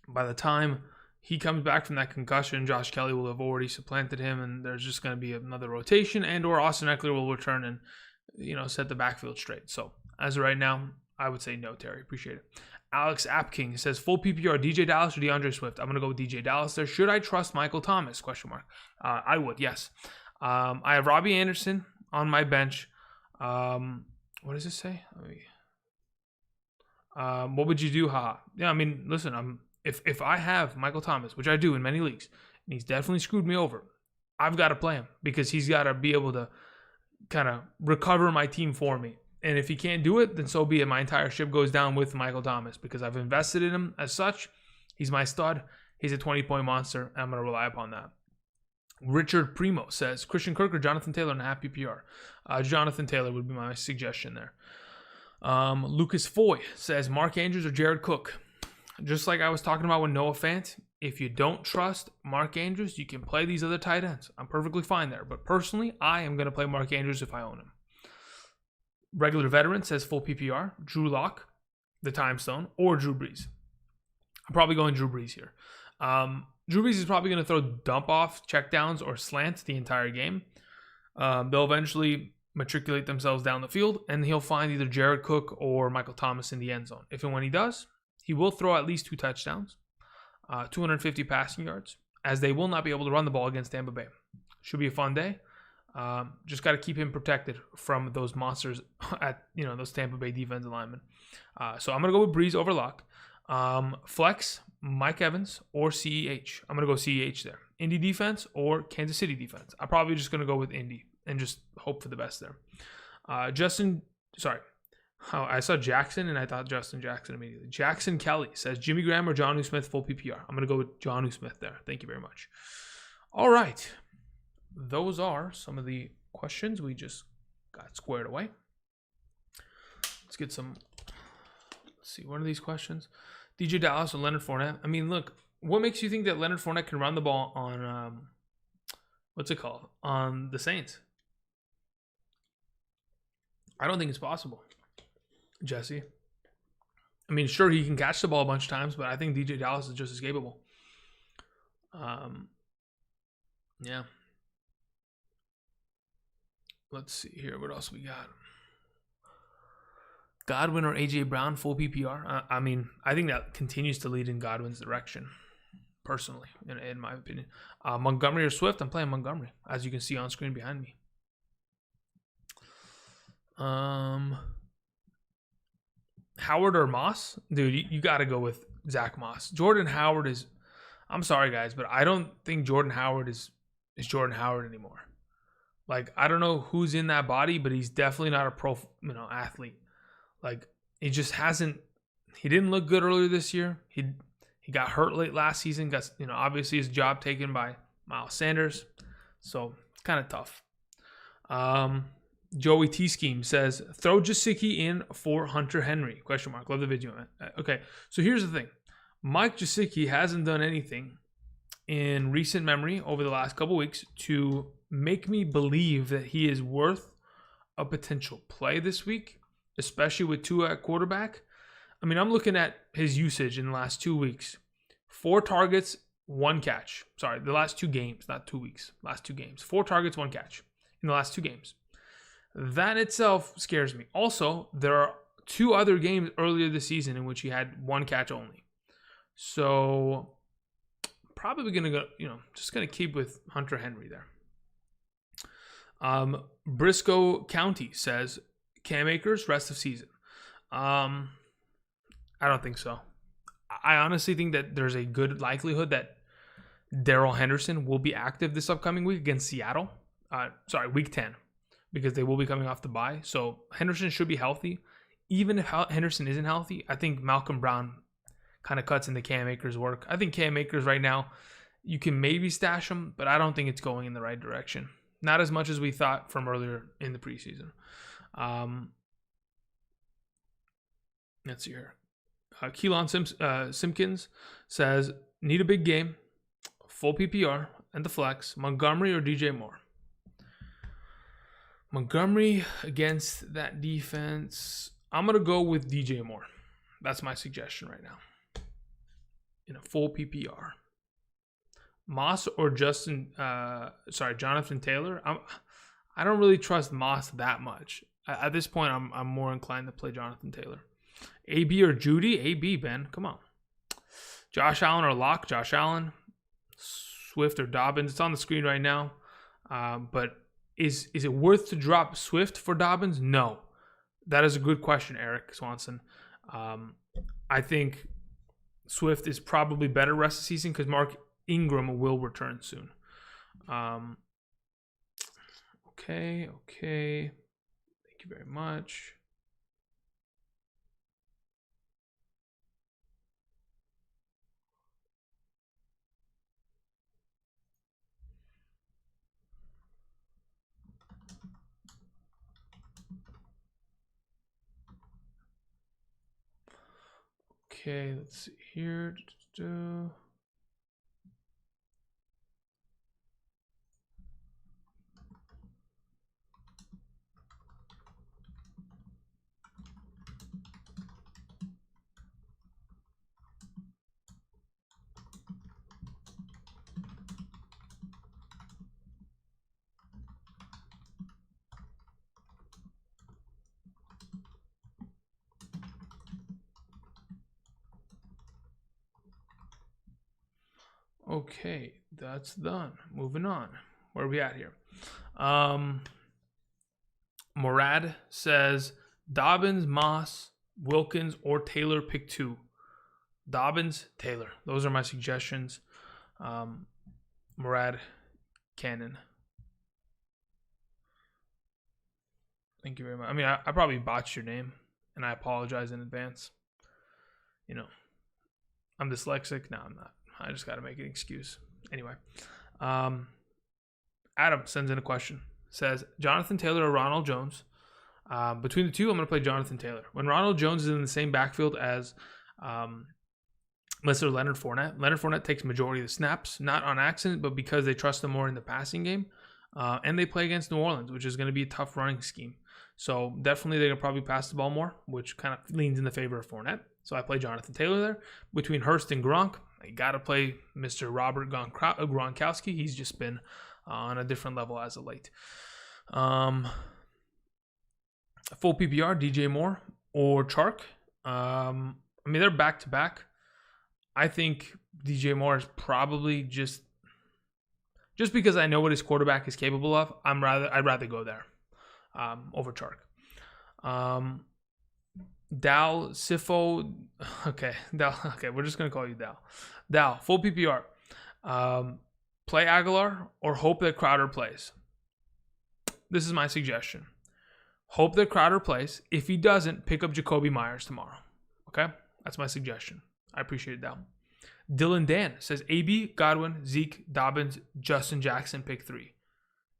By the time he comes back from that concussion, Josh Kelly will have already supplanted him, and there's just going to be another rotation, and or Austin Eckler will return and, set the backfield straight. So as of right now, I would say no, Terry. Appreciate it. Alex Apking says, full PPR, DJ Dallas or DeAndre Swift? I'm going to go with DJ Dallas there. Should I trust Michael Thomas? ? I would, yes. I have Robbie Anderson on my bench. What does it say? What would you do? Yeah, I mean, listen, if I have Michael Thomas, which I do in many leagues, and he's definitely screwed me over, I've got to play him because he's got to be able to kind of recover my team for me. And if he can't do it, then so be it. My entire ship goes down with Michael Thomas because I've invested in him as such. He's my stud. He's a 20-point monster. And I'm going to rely upon that. Richard Primo says, Christian Kirk or Jonathan Taylor in a half PPR? Jonathan Taylor would be my suggestion there. Lucas Foy says, Mark Andrews or Jared Cook? Just like I was talking about with Noah Fant, if you don't trust Mark Andrews, you can play these other tight ends. I'm perfectly fine there. But personally, I am going to play Mark Andrews if I own him. Regular veteran says full PPR. Drew Lock, the time stone, or Drew Brees. I'm probably going Drew Brees here. Drew Brees is probably going to throw dump off, checkdowns, or slants the entire game. They'll eventually matriculate themselves down the field, and he'll find either Jared Cook or Michael Thomas in the end zone. If and when he does, he will throw at least 2 touchdowns, 250 passing yards, as they will not be able to run the ball against Tampa Bay. Should be a fun day. Just got to keep him protected from those monsters at those Tampa Bay defensive linemen. So I'm gonna go with Brees over Lock. Flex, Mike Evans or CEH. I'm gonna go CEH there. Indy defense or Kansas City defense. I'm probably just gonna go with Indy and just hope for the best there. I saw Jackson and I thought Justin Jackson immediately. Jackson Kelly says Jimmy Graham or Jonnu Smith full PPR. I'm gonna go with Jonnu Smith there. Thank you very much. All right. Those are some of the questions we just got squared away. Let's get some. Let's see. What are these questions? DJ Dallas or Leonard Fournette? I mean, look. What makes you think that Leonard Fournette can run the ball on on the Saints? I don't think it's possible, Jesse. I mean, sure, he can catch the ball a bunch of times, but I think DJ Dallas is just as capable. Yeah. Let's see here. What else we got? Godwin or A.J. Brown, full PPR? I mean, I think that continues to lead in Godwin's direction, personally, in my opinion. Montgomery or Swift? I'm playing Montgomery, as you can see on screen behind me. Howard or Moss? Dude, you got to go with Zach Moss. Jordan Howard is... I'm sorry, guys, but I don't think Jordan Howard is Jordan Howard anymore. Like, I don't know who's in that body, but he's definitely not a pro, athlete. Like, he just hasn't. He didn't look good earlier this year. He got hurt late last season. Got obviously his job taken by Miles Sanders, so it's kind of tough. Joey T Scheme says throw Gesicki in for Hunter Henry? ? Love the video, man. Okay, so here's the thing. Mike Gesicki hasn't done anything in recent memory over the last couple weeks to make me believe that he is worth a potential play this week, especially with Tua at quarterback. I mean, I'm looking at his usage in the last 2 weeks. 4 targets, 1 catch. Sorry, the last 2 games, not 2 weeks. Last 2 games. 4 targets, 1 catch in the last 2 games. That itself scares me. Also, there are 2 other games earlier this season in which he had 1 catch only. So, probably going to go, just going to keep with Hunter Henry there. Briscoe County says Cam Akers rest of season. I don't think so. I honestly think that there's a good likelihood that Darrell Henderson will be active this upcoming week against Seattle. Week 10, because they will be coming off the bye. So Henderson should be healthy. Even if Henderson isn't healthy, I think Malcolm Brown kind of cuts into Cam Akers' work. I think Cam Akers right now, you can maybe stash him, but I don't think it's going in the right direction. Not as much as we thought from earlier in the preseason. Let's see here. Keelan Simpkins says, need a big game, full PPR, and the flex. Montgomery or DJ Moore? Montgomery against that defense. I'm going to go with DJ Moore. That's my suggestion right now. In a full PPR. Moss or Jonathan Taylor. I don't really trust Moss that much. At this point, I'm more inclined to play Jonathan Taylor. AB or Judy? AB, Ben. Come on. Josh Allen or Locke? Josh Allen. Swift or Dobbins? It's on the screen right now. But is it worth to drop Swift for Dobbins? No. That is a good question, Eric Swanson. I think Swift is probably better rest of the season because Mark Ingram will return soon. Okay. Thank you very much. Okay, let's see here. Okay, that's done. Moving on. Where are we at here? Murad says Dobbins, Moss, Wilkins, or Taylor, pick 2. Dobbins, Taylor. Those are my suggestions. Murad Cannon. Thank you very much. I mean, I probably botched your name, and I apologize in advance. You know, I'm dyslexic. No, I'm not. I just got to make an excuse. Anyway, Adam sends in a question. Says, Jonathan Taylor or Ronald Jones? Between the two, I'm going to play Jonathan Taylor. When Ronald Jones is in the same backfield as Mr. Leonard Fournette takes majority of the snaps, not on accident, but because they trust him more in the passing game. And they play against New Orleans, which is going to be a tough running scheme. So definitely they're going to probably pass the ball more, which kind of leans in the favor of Fournette. So I play Jonathan Taylor there. Between Hurst and Gronk, I got to play Mr. Robert Gronkowski. He's just been on a different level as of late. Full PPR, DJ Moore or Chark. I mean, they're back-to-back. I think DJ Moore is probably just because I know what his quarterback is capable of, I'd rather go there over Chark. Dal Sifo, okay, we're just gonna call you Dal. Dal, full PPR. Play Aguilar or hope that Crowder plays. This is my suggestion. Hope that Crowder plays. If he doesn't, pick up Jacoby Myers tomorrow. Okay, that's my suggestion. I appreciate it, Dal. Dylan Dan says AB, Godwin, Zeke, Dobbins, Justin Jackson, pick 3.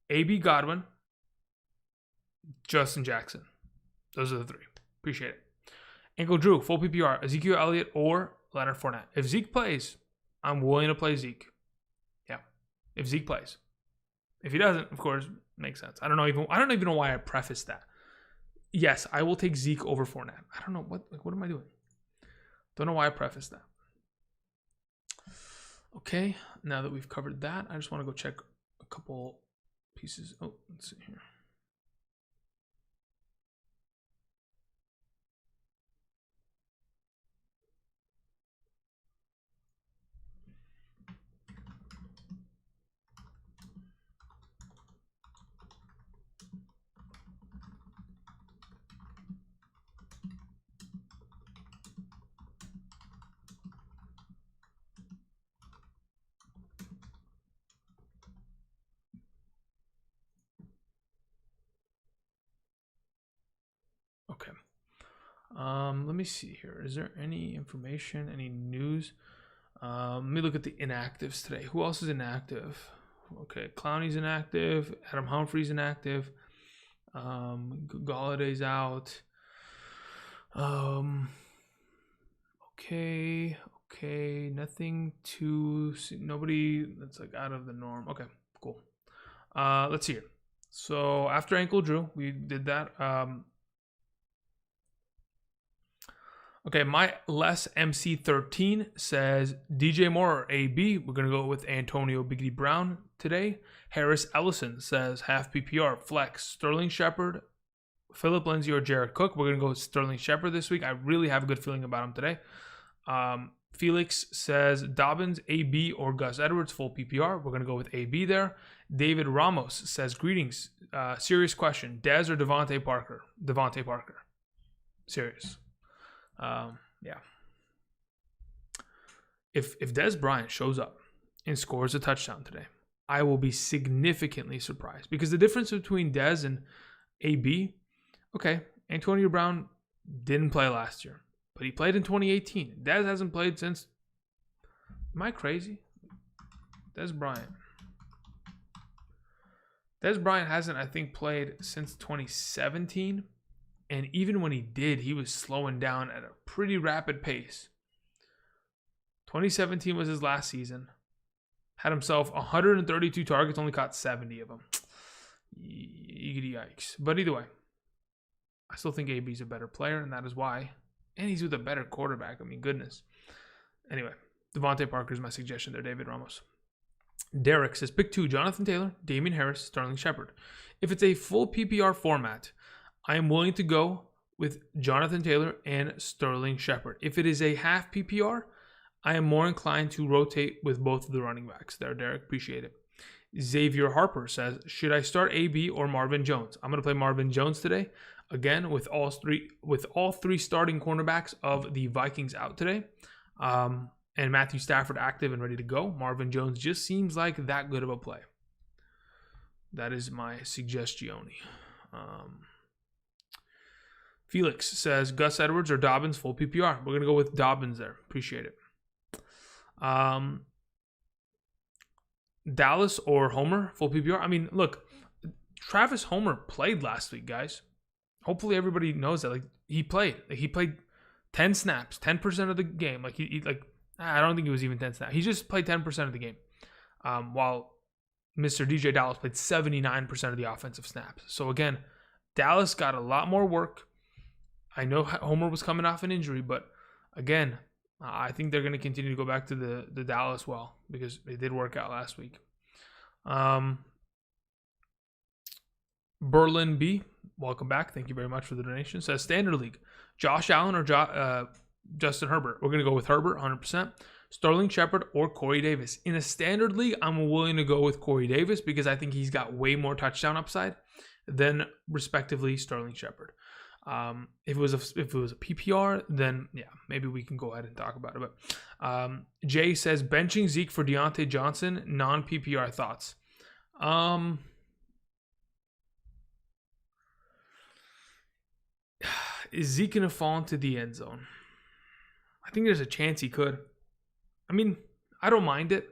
AB, Godwin, Justin Jackson. Those are the 3. Appreciate it. Ankle Drew, full PPR, Ezekiel Elliott or Leonard Fournette. If Zeke plays, I'm willing to play Zeke. Yeah, if Zeke plays. If he doesn't, of course, makes sense. I don't even know why I prefaced that. Yes, I will take Zeke over Fournette. I don't know what am I doing? Don't know why I prefaced that. Okay, now that we've covered that, I just want to go check a couple pieces. Oh, let's see here. Okay. Let me see here. Is there any information, any news? Let me look at the inactives today. Who else is inactive? Okay, Clowney's inactive. Adam Humphrey's inactive. Galladay's out. Okay. Nothing too. Nobody that's like out of the norm. Okay, cool. Let's see here. So after ankle Drew, we did that. Okay, my less MC13 says DJ Moore or AB. We're going to go with Antonio Biggity Brown today. Harris Ellison says half PPR, flex, Sterling Shepard, Phillip Lindsay, or Jared Cook. We're going to go with Sterling Shepard this week. I really have a good feeling about him today. Felix says Dobbins, AB, or Gus Edwards, full PPR. We're going to go with AB there. David Ramos says, greetings. Serious question. Dez or Devontae Parker? Devontae Parker. Serious. Yeah. If Dez Bryant shows up and scores a touchdown today, I will be significantly surprised because the difference between Dez and AB, okay, Antonio Brown didn't play last year, but he played in 2018. Dez hasn't played since. Am I crazy? Dez Bryant hasn't, I think, played since 2017. And even when he did, he was slowing down at a pretty rapid pace. 2017 was his last season. Had himself 132 targets, only caught 70 of them. Yikes. But either way, I still think AB's a better player, and that is why. And he's with a better quarterback. I mean, goodness. Anyway, Devontae Parker is my suggestion there, David Ramos. Derek says, pick 2, Jonathan Taylor, Damian Harris, Sterling Shepard. If it's a full PPR format, I am willing to go with Jonathan Taylor and Sterling Shepard. If it is a half PPR, I am more inclined to rotate with both of the running backs there, Derek. Appreciate it. Xavier Harper says, should I start AB or Marvin Jones? I'm going to play Marvin Jones today. Again, with all three starting cornerbacks of the Vikings out today, and Matthew Stafford active and ready to go, Marvin Jones just seems like that good of a play. That is my suggestion. Felix says, Gus Edwards or Dobbins, full PPR. We're going to go with Dobbins there. Appreciate it. Dallas or Homer, full PPR. I mean, look, Travis Homer played last week, guys. Hopefully everybody knows that. Like, he played. Like, he played 10 snaps, 10% of the game. Like, I don't think it was even 10 snaps. He just played 10% of the game. While Mr. DJ Dallas played 79% of the offensive snaps. So, again, Dallas got a lot more work. I know Homer was coming off an injury, but, again, I think they're going to continue to go back to the Dallas well because it did work out last week. Berlin B, welcome back. Thank you very much for the donation. Says Standard League, Josh Allen or Justin Herbert. We're going to go with Herbert, 100%. Sterling Shepard or Corey Davis. In a Standard League, I'm willing to go with Corey Davis because I think he's got way more touchdown upside than, respectively, Sterling Shepard. If it was a PPR, then yeah, maybe we can go ahead and talk about it. But Jay says benching Zeke for Deontay Johnson, non-PPR thoughts. Is Zeke gonna fall into the end zone? I think there's a chance he could. I mean, I don't mind it.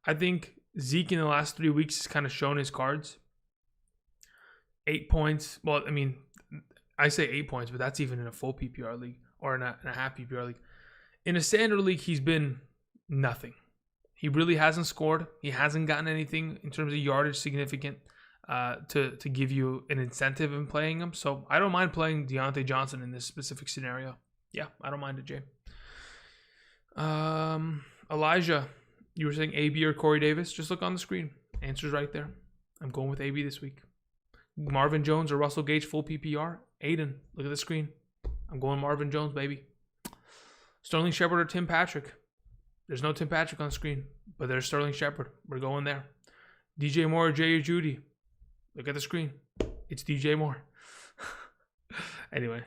I think Zeke in the last 3 weeks has kind of shown his cards. 8 points. Well, I mean, I say 8 points, but that's even in a full PPR league or in a half PPR league. In a standard league, he's been nothing. He really hasn't scored. He hasn't gotten anything in terms of yardage significant to give you an incentive in playing him. So I don't mind playing Deontay Johnson in this specific scenario. Yeah, I don't mind it, Jay. Elijah, you were saying AB or Corey Davis? Just look on the screen. Answer's right there. I'm going with AB this week. Marvin Jones or Russell Gage, full PPR. Aiden, look at the screen. I'm going Marvin Jones, baby. Sterling Shepard or Tim Patrick. There's no Tim Patrick on screen, but there's Sterling Shepard. We're going there. DJ Moore or Jay or Judy. Look at the screen. It's DJ Moore. Anyway.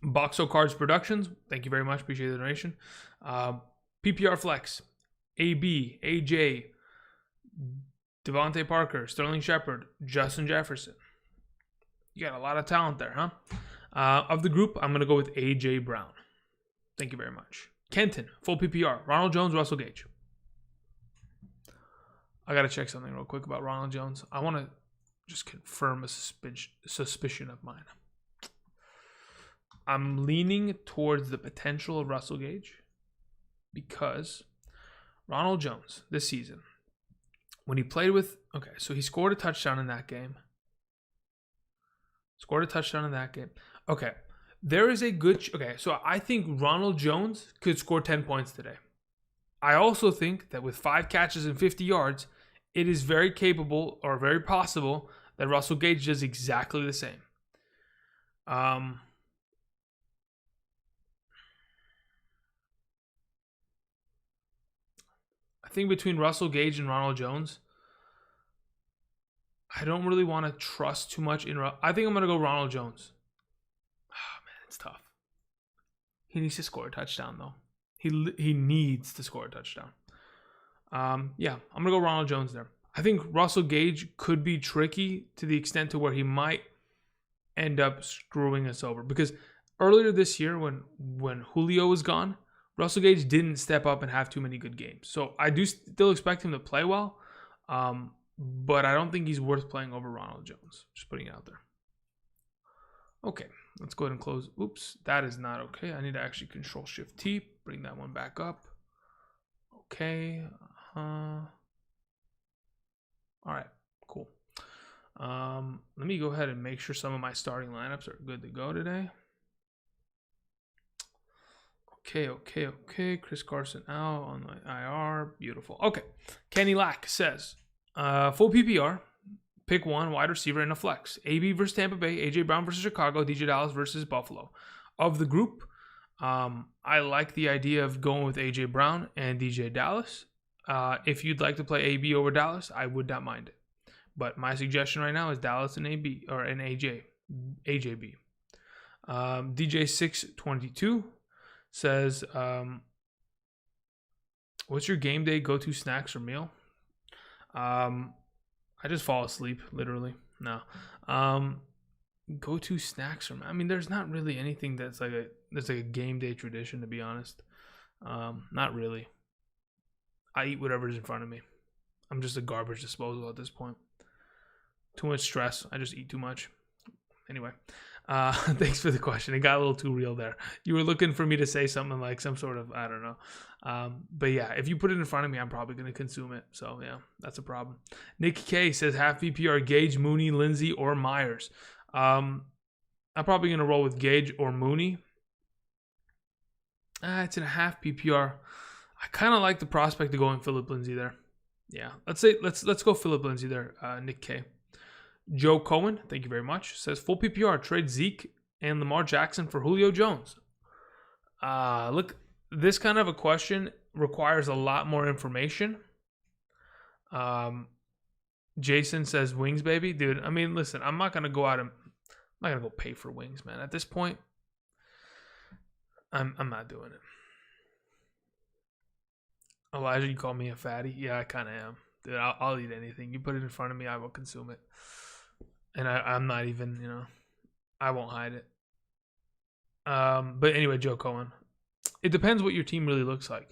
Boxo Cards Productions. Thank you very much. Appreciate the donation. PPR Flex. AB, AJ, Devontae Parker, Sterling Shepard, Justin Jefferson. You got a lot of talent there, huh? Of the group, I'm going to go with A.J. Brown. Thank you very much. Kenton, full PPR. Ronald Jones, Russell Gage. I got to check something real quick about Ronald Jones. I want to just confirm a suspicion of mine. I'm leaning towards the potential of Russell Gage because Ronald Jones this season, when he played with... Okay, so he scored a touchdown in that game. Okay, there is a good... Okay, so I think Ronald Jones could score 10 points today. I also think that with 5 catches and 50 yards, it is very capable or very possible that Russell Gage does exactly the same. I think between Russell Gage and Ronald Jones, I don't really want to trust too much in... I think I'm going to go Ronald Jones. Oh, man, it's tough. He needs to score a touchdown, though. He needs to score a touchdown. Yeah, I'm going to go Ronald Jones there. I think Russell Gage could be tricky to the extent to where he might end up screwing us over. Because earlier this year when Julio was gone, Russell Gage didn't step up and have too many good games. So I do still expect him to play well. But I don't think he's worth playing over Ronald Jones. Just putting it out there. Okay, let's go ahead and close. Oops, that is not okay. I need to actually Control-Shift-T. Bring that one back up. Okay. All right, cool. Let me go ahead and make sure some of my starting lineups are good to go today. Okay. Chris Carson out on the IR. Beautiful. Okay. Kenny Lack says, full PPR, pick one wide receiver in a flex. AB versus Tampa Bay, AJ Brown versus Chicago, DJ Dallas versus Buffalo. Of the group, I like the idea of going with AJ Brown and DJ Dallas. If you'd like to play AB over Dallas, I would not mind it. But my suggestion right now is Dallas and AB or an AJB. DJ622 says, what's your game day go-to snacks or meal? I just fall asleep, literally. No. Go-to snacks or, I mean, there's not really anything that's like a game day tradition, to be honest. Not really. I eat whatever's in front of me. I'm just a garbage disposal at this point. Too much stress. I just eat too much. Anyway, thanks for the question. It got a little too real there. You were looking for me to say something like some sort of, I don't know. But yeah, if you put it in front of me, I'm probably going to consume it. So yeah, that's a problem. Nick K says half PPR, Gage, Mooney, Lindsey, or Myers. I'm probably going to roll with Gage or Mooney. It's in a half PPR. I kind of like the prospect of going Phillip Lindsay there. Yeah, let's go Phillip Lindsay there, Nick K. Joe Cohen, thank you very much, says full PPR, trade Zeke and Lamar Jackson for Julio Jones. Look, this kind of a question requires a lot more information. Jason says wings, baby. Dude, I mean, listen, I'm not going to go out and I'm not going to go pay for wings, man. At this point, I'm not doing it. Elijah, you call me a fatty? Yeah, I kind of am. Dude, I'll eat anything. You put it in front of me, I will consume it. And I'm not even, I won't hide it. But anyway, Joe Cohen. It depends what your team really looks like.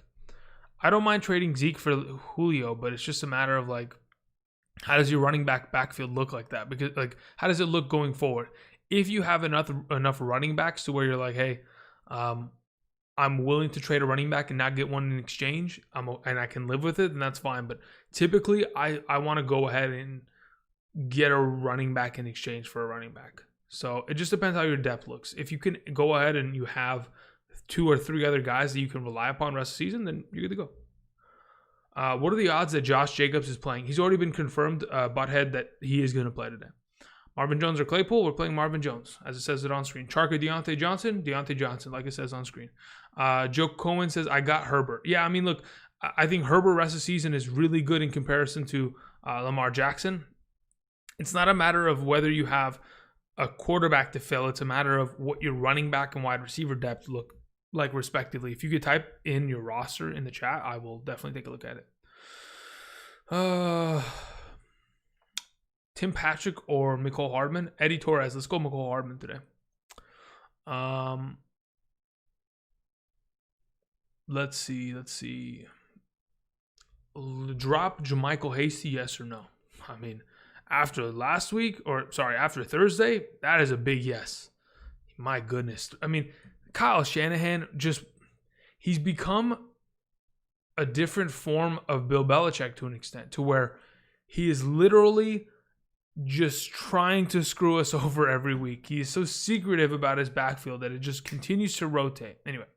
I don't mind trading Zeke for Julio, but it's just a matter of, like, how does your running backfield look like that? Because, like, how does it look going forward? If you have enough running backs to where you're like, hey, I'm willing to trade a running back and not get one in exchange, and I can live with it, then that's fine. But typically, I want to go ahead and get a running back in exchange for a running back. So it just depends how your depth looks. If you can go ahead and you have 2 or 3 other guys that you can rely upon the rest of the season, then you're good to go. What are the odds that Josh Jacobs is playing? He's already been confirmed, Butthead, that he is going to play today. Marvin Jones or Claypool? We're playing Marvin Jones, as it says it on screen. Chark or Deontay Johnson, like it says on screen. Joe Cohen says, I got Herbert. Yeah, I mean, look, I think Herbert rest of the season is really good in comparison to Lamar Jackson. It's not a matter of whether you have a quarterback to fill. It's a matter of what your running back and wide receiver depth look like, respectively. If you could type in your roster in the chat, I will definitely take a look at it. Tim Patrick or Mecole Hardman? Eddie Torres. Let's go Mecole Hardman today. Let's see. Drop JaMychal Hasty, yes or no? I mean, after Thursday, that is a big yes. My goodness. I mean, Kyle Shanahan he's become a different form of Bill Belichick to an extent, to where he is literally just trying to screw us over every week. He is so secretive about his backfield that it just continues to rotate. Anyway,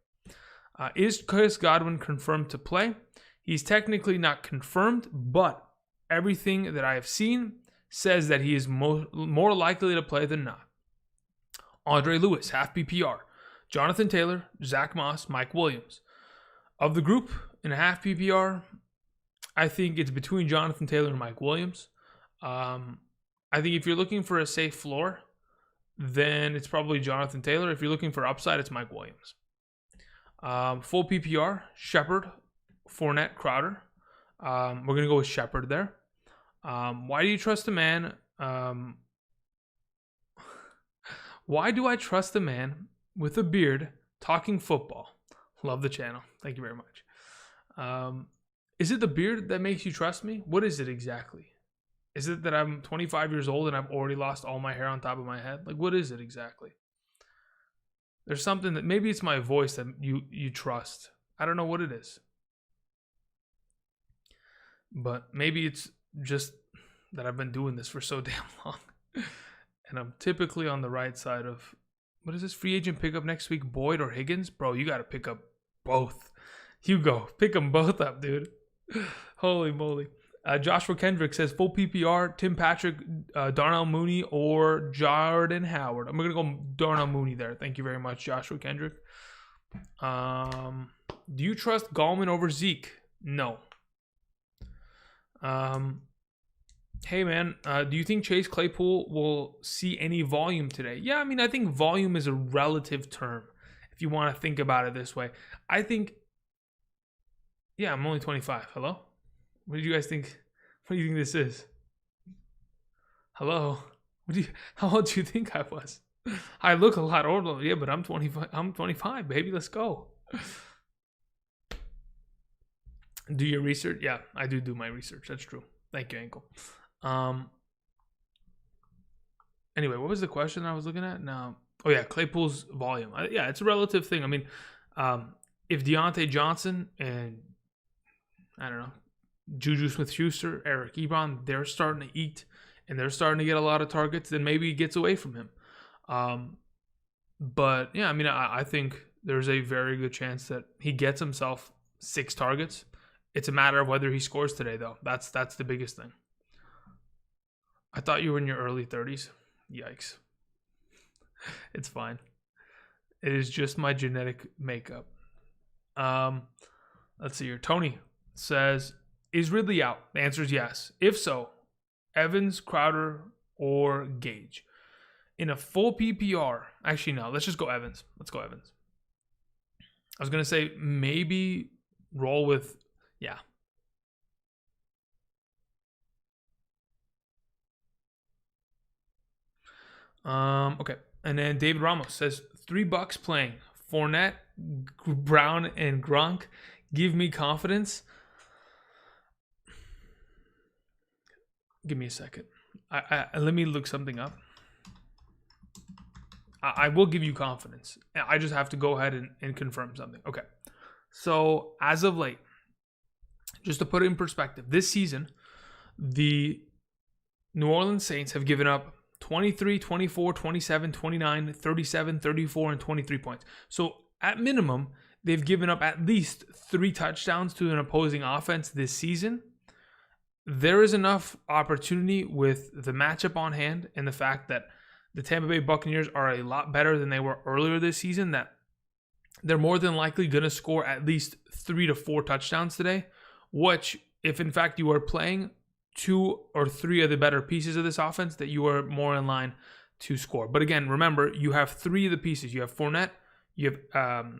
is Chris Godwin confirmed to play? He's technically not confirmed, but everything that I have seen says that he is more likely to play than not. Andre Lewis, half PPR. Jonathan Taylor, Zach Moss, Mike Williams. Of the group in a half PPR, I think it's between Jonathan Taylor and Mike Williams. I think if you're looking for a safe floor, then it's probably Jonathan Taylor. If you're looking for upside, it's Mike Williams. Full PPR, Shepard, Fournette, Crowder. We're going to go with Shepard there. Why do you trust a man? Why do I trust a man with a beard talking football? Love the channel. Thank you very much. Is it the beard that makes you trust me? What is it exactly? Is it that I'm 25 years old and I've already lost all my hair on top of my head? Like, what is it exactly? There's something that maybe it's my voice that you trust. I don't know what it is. But maybe it's just that I've been doing this for so damn long. And I'm typically on the right side of, what is this free agent pickup next week? Boyd or Higgins? Bro, you got to pick up both. You go. Pick them both up, dude. Holy moly. Joshua Kendrick says full PPR, Tim Patrick, Darnell Mooney, or Jordan Howard. I'm going to go Darnell Mooney there. Thank you very much, Joshua Kendrick. Do you trust Gallman over Zeke? No. Hey, man, do you think Chase Claypool will see any volume today? Yeah, I mean, I think volume is a relative term if you want to think about it this way. I think, yeah, I'm only 25. Hello? What did you guys think? What do you think this is? Hello? How old do you think I was? I look a lot older, yeah, but I'm 25. I'm 25, baby. Let's go. Do your research? Yeah, I do my research. That's true. Thank you, Ankle. Anyway, what was the question I was looking at? No. Oh yeah, Claypool's volume. Yeah, it's a relative thing. I mean, if Deontay Johnson and I don't know, Juju Smith-Schuster, Eric Ebron, they're starting to eat and they're starting to get a lot of targets, then maybe he gets away from him. But yeah, I mean, I think there's a very good chance that he gets himself 6 targets. It's a matter of whether he scores today, though. That's the biggest thing. I thought you were in your early 30s. Yikes. It's fine. It is just my genetic makeup. Let's see here. Tony says, is Ridley out? The answer is yes. If so, Evans, Crowder, or Gage. In a full PPR, actually, no. Let's just go Evans. Let's go Evans. I was going to say maybe roll with, yeah. Okay. And then David Ramos says, $3 playing. Fournette, Brown, and Gronk give me confidence. Give me a second. Let me look something up. I will give you confidence. I just have to go ahead and confirm something. Okay. So as of late, just to put it in perspective, this season, the New Orleans Saints have given up 23, 24, 27, 29, 37, 34, and 23 points. So at minimum, they've given up at least 3 touchdowns to an opposing offense this season. There is enough opportunity with the matchup on hand and the fact that the Tampa Bay Buccaneers are a lot better than they were earlier this season that they're more than likely going to score at least 3 to 4 touchdowns today, which, if in fact you are playing 2 or 3 of the better pieces of this offense, that you are more in line to score. But again, remember, you have 3 of the pieces. You have Fournette, you have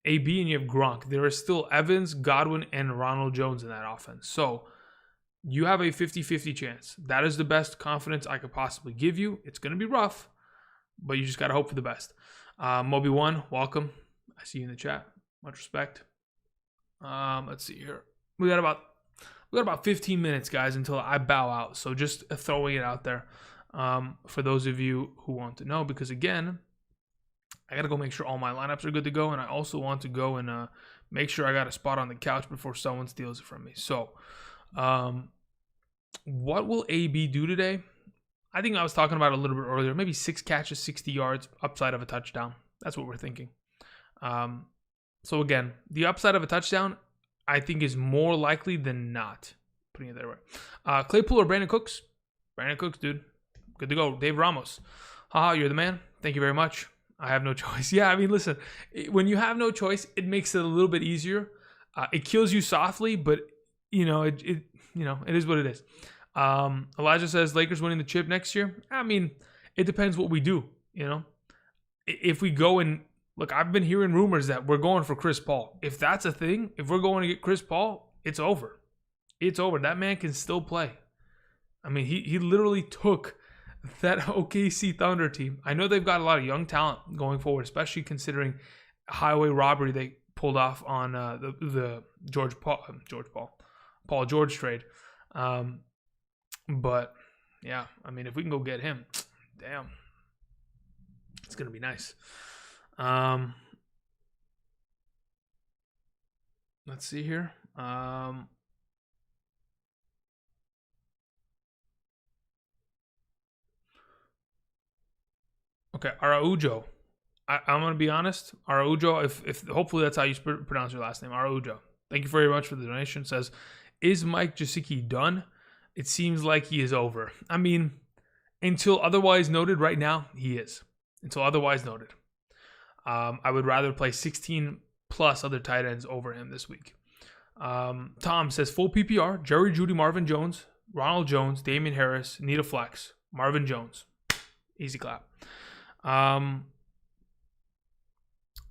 AB, and you have Gronk. There is still Evans, Godwin, and Ronald Jones in that offense. So you have a 50-50 chance. That is the best confidence I could possibly give you. It's going to be rough, but you just got to hope for the best. Moby1, welcome. I see you in the chat. Much respect. Let's see here. We got about 15 minutes, guys, until I bow out. So just throwing it out there for those of you who want to know. Because, again, I got to go make sure all my lineups are good to go. And I also want to go and make sure I got a spot on the couch before someone steals it from me. So what will AB do today? I think I was talking about it a little bit earlier. Maybe 6 catches, 60 yards, upside of a touchdown. That's what we're thinking. So, again, the upside of a touchdown, I think, is more likely than not. Putting it that way. Claypool or Brandon Cooks? Brandon Cooks, dude. Good to go. Dave Ramos. Haha, you're the man. Thank you very much. I have no choice. Yeah, I mean, listen, when you have no choice, it makes it a little bit easier. It kills you softly, but, it is what it is. Elijah says, Lakers winning the chip next year? I mean, it depends what we do, If we go and look, I've been hearing rumors that we're going for Chris Paul. If that's a thing, if we're going to get Chris Paul, it's over. It's over. That man can still play. I mean, he literally took that OKC Thunder team. I know they've got a lot of young talent going forward, especially considering highway robbery they pulled off on the Paul George trade. But yeah, I mean, if we can go get him, damn, it's gonna be nice. Let's see here. Okay, Araujo. I'm gonna be honest. Araujo, if hopefully that's how you pronounce your last name, Araujo. Thank you very much for the donation. It says, is Mike Gesicki done? It seems like he is over. I mean, until otherwise noted, right now he is. Until otherwise noted. I would rather play 16 plus other tight ends over him this week. Tom says full PPR, Jerry Jeudy, Marvin Jones, Ronald Jones, Damian Harris, need a flex, Marvin Jones. Easy clap.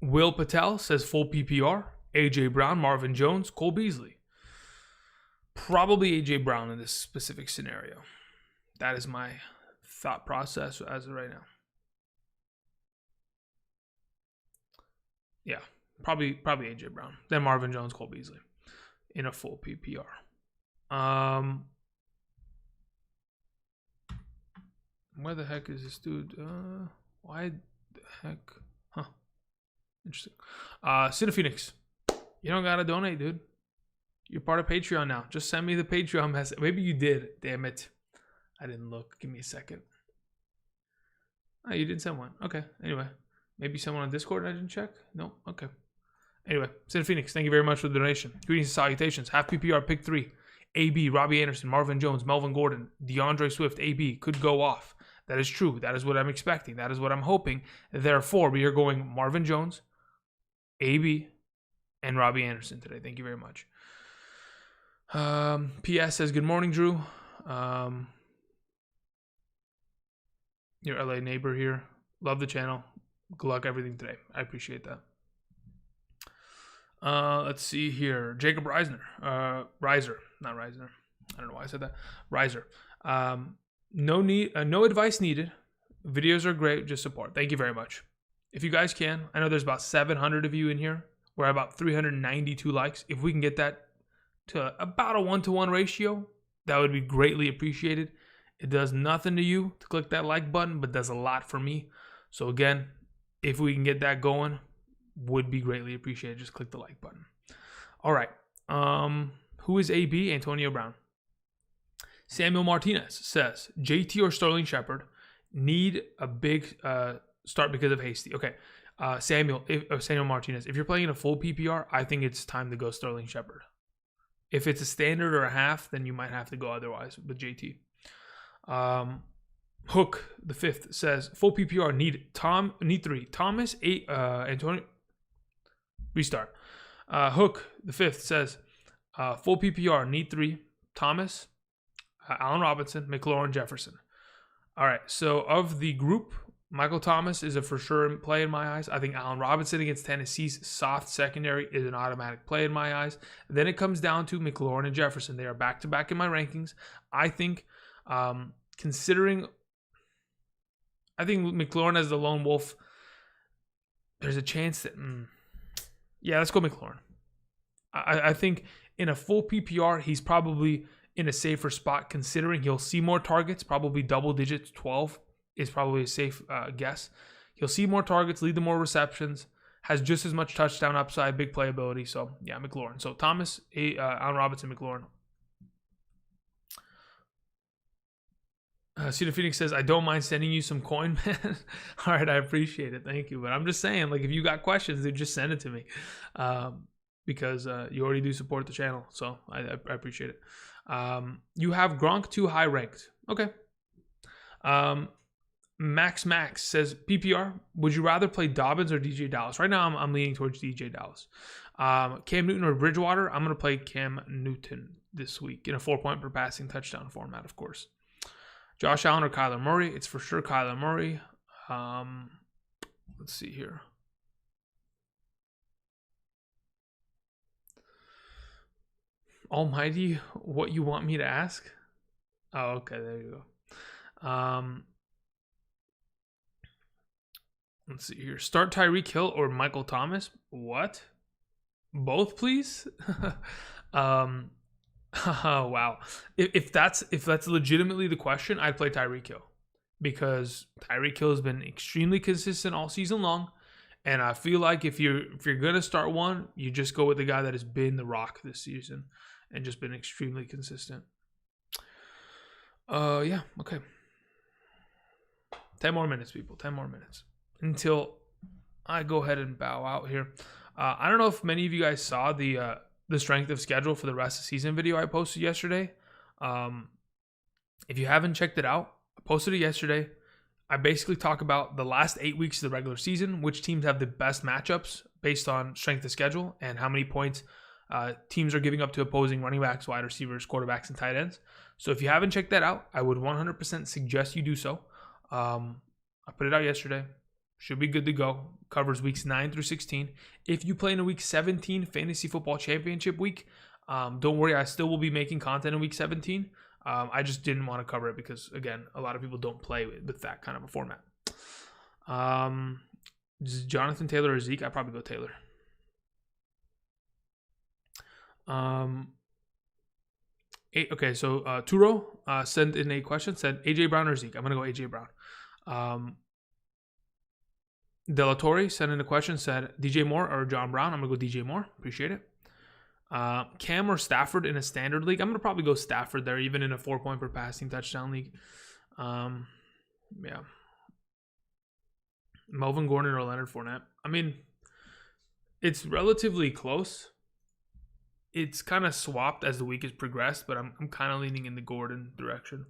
Will Patel says full PPR, AJ Brown, Marvin Jones, Cole Beasley. Probably AJ Brown in this specific scenario. That is my thought process as of right now. Yeah, probably AJ Brown. Then Marvin Jones, Cole Beasley in a full PPR. Where the heck is this dude? Why the heck? Huh. Interesting. Cine Phoenix. You don't gotta donate, dude. You're part of Patreon now. Just send me the Patreon message. Maybe you did. Damn it. I didn't look. Give me a second. Oh, you didn't send one. Okay. Anyway. Maybe someone on Discord I didn't check? No? Okay. Anyway. Cine Phoenix, thank you very much for the donation. Greetings and salutations. Half PPR, pick 3. AB, Robbie Anderson, Marvin Jones, Melvin Gordon, DeAndre Swift, AB could go off. That is true. That is what I'm expecting. That is what I'm hoping. Therefore, we are going Marvin Jones, AB, and Robbie Anderson today. Thank you very much. PS says, good morning, Drew. Your LA neighbor here. Love the channel. Good luck everything today. I appreciate that. Let's see here. Jacob Reisner. Reiser. Not Reisner. I don't know why I said that. Reiser. No advice needed. Videos are great. Just support. Thank you very much. If you guys can, I know there's about 700 of you in here. We're at about 392 likes. If we can get that to about a 1-to-1 ratio, that would be greatly appreciated. It does nothing to you to click that like button, but does a lot for me. So again, if we can get that going, would be greatly appreciated. Just click the like button. All right. Who is AB? Antonio Brown. Samuel Martinez says, JT or Sterling Shepard need a big start because of Hasty. Okay. Samuel Martinez, if you're playing in a full PPR, I think it's time to go Sterling Shepard. If it's a standard or a half, then you might have to go otherwise with JT. Hook the 5th says full PPR need 3. Thomas 8 Antonio restart. Hook the 5th says full PPR need 3 Thomas, Allen Robinson, McLaurin, Jefferson. All right, so of the group, Michael Thomas is a for sure play in my eyes. I think Allen Robinson against Tennessee's soft secondary is an automatic play in my eyes. Then it comes down to McLaurin and Jefferson. They are back to back in my rankings. I think considering McLaurin as the lone wolf, there's a chance that yeah, let's go McLaurin. I think in a full PPR, he's probably in a safer spot considering he'll see more targets, probably double digits, 12 is probably a safe guess. He'll see more targets, lead to more receptions, has just as much touchdown upside, big playability. So yeah, McLaurin. So Thomas, Allen Robinson, McLaurin. Cedar Phoenix says, I don't mind sending you some coin, man. All right, I appreciate it. Thank you. But I'm just saying, like, if you got questions, then just send it to me. Because you already do support the channel. So I appreciate it. You have Gronk too high ranked. Okay. Max says, PPR, would you rather play Dobbins or DJ Dallas? Right now, I'm leaning towards DJ Dallas. Cam Newton or Bridgewater? I'm going to play Cam Newton this week in a 4-point per passing touchdown format, of course. Josh Allen or Kyler Murray? It's for sure Kyler Murray. Let's see here. Almighty, what you want me to ask? Oh, okay, there you go. Let's see here. Start Tyreek Hill or Michael Thomas? What? Both, please? Oh, wow. If that's legitimately the question, I'd play Tyreek Hill because Tyreek Hill has been extremely consistent all season long, and I feel like if you're gonna start one, you just go with the guy that has been the rock this season and just been extremely consistent. Yeah, okay. 10 more minutes, people. 10 more minutes until I go ahead and bow out here. I don't know if many of you guys saw the strength of schedule for the rest of the season video I posted yesterday. If you haven't checked it out, I posted it yesterday. I basically talk about the last 8 weeks of the regular season, which teams have the best matchups based on strength of schedule and how many points teams are giving up to opposing running backs, wide receivers, quarterbacks, and tight ends. So if you haven't checked that out, I would 100% suggest you do so. I put it out yesterday. Should be good to go. Covers weeks 9 through 16. If you play in a week 17 fantasy football championship week, don't worry. I still will be making content in week 17. I just didn't want to cover it because, again, a lot of people don't play with that kind of a format. Jonathan Taylor or Zeke? I'd probably go Taylor. Okay, so Turo sent in a question, said AJ Brown or Zeke? I'm going to go AJ Brown. Delatorre sent in a question, said DJ Moore or John Brown? I'm going to go DJ Moore. Appreciate it. Cam or Stafford in a standard league? I'm going to probably go Stafford there, even in a 4-point per passing touchdown league. Yeah. Melvin Gordon or Leonard Fournette? I mean, it's relatively close. It's kind of swapped as the week has progressed, but I'm kind of leaning in the Gordon direction.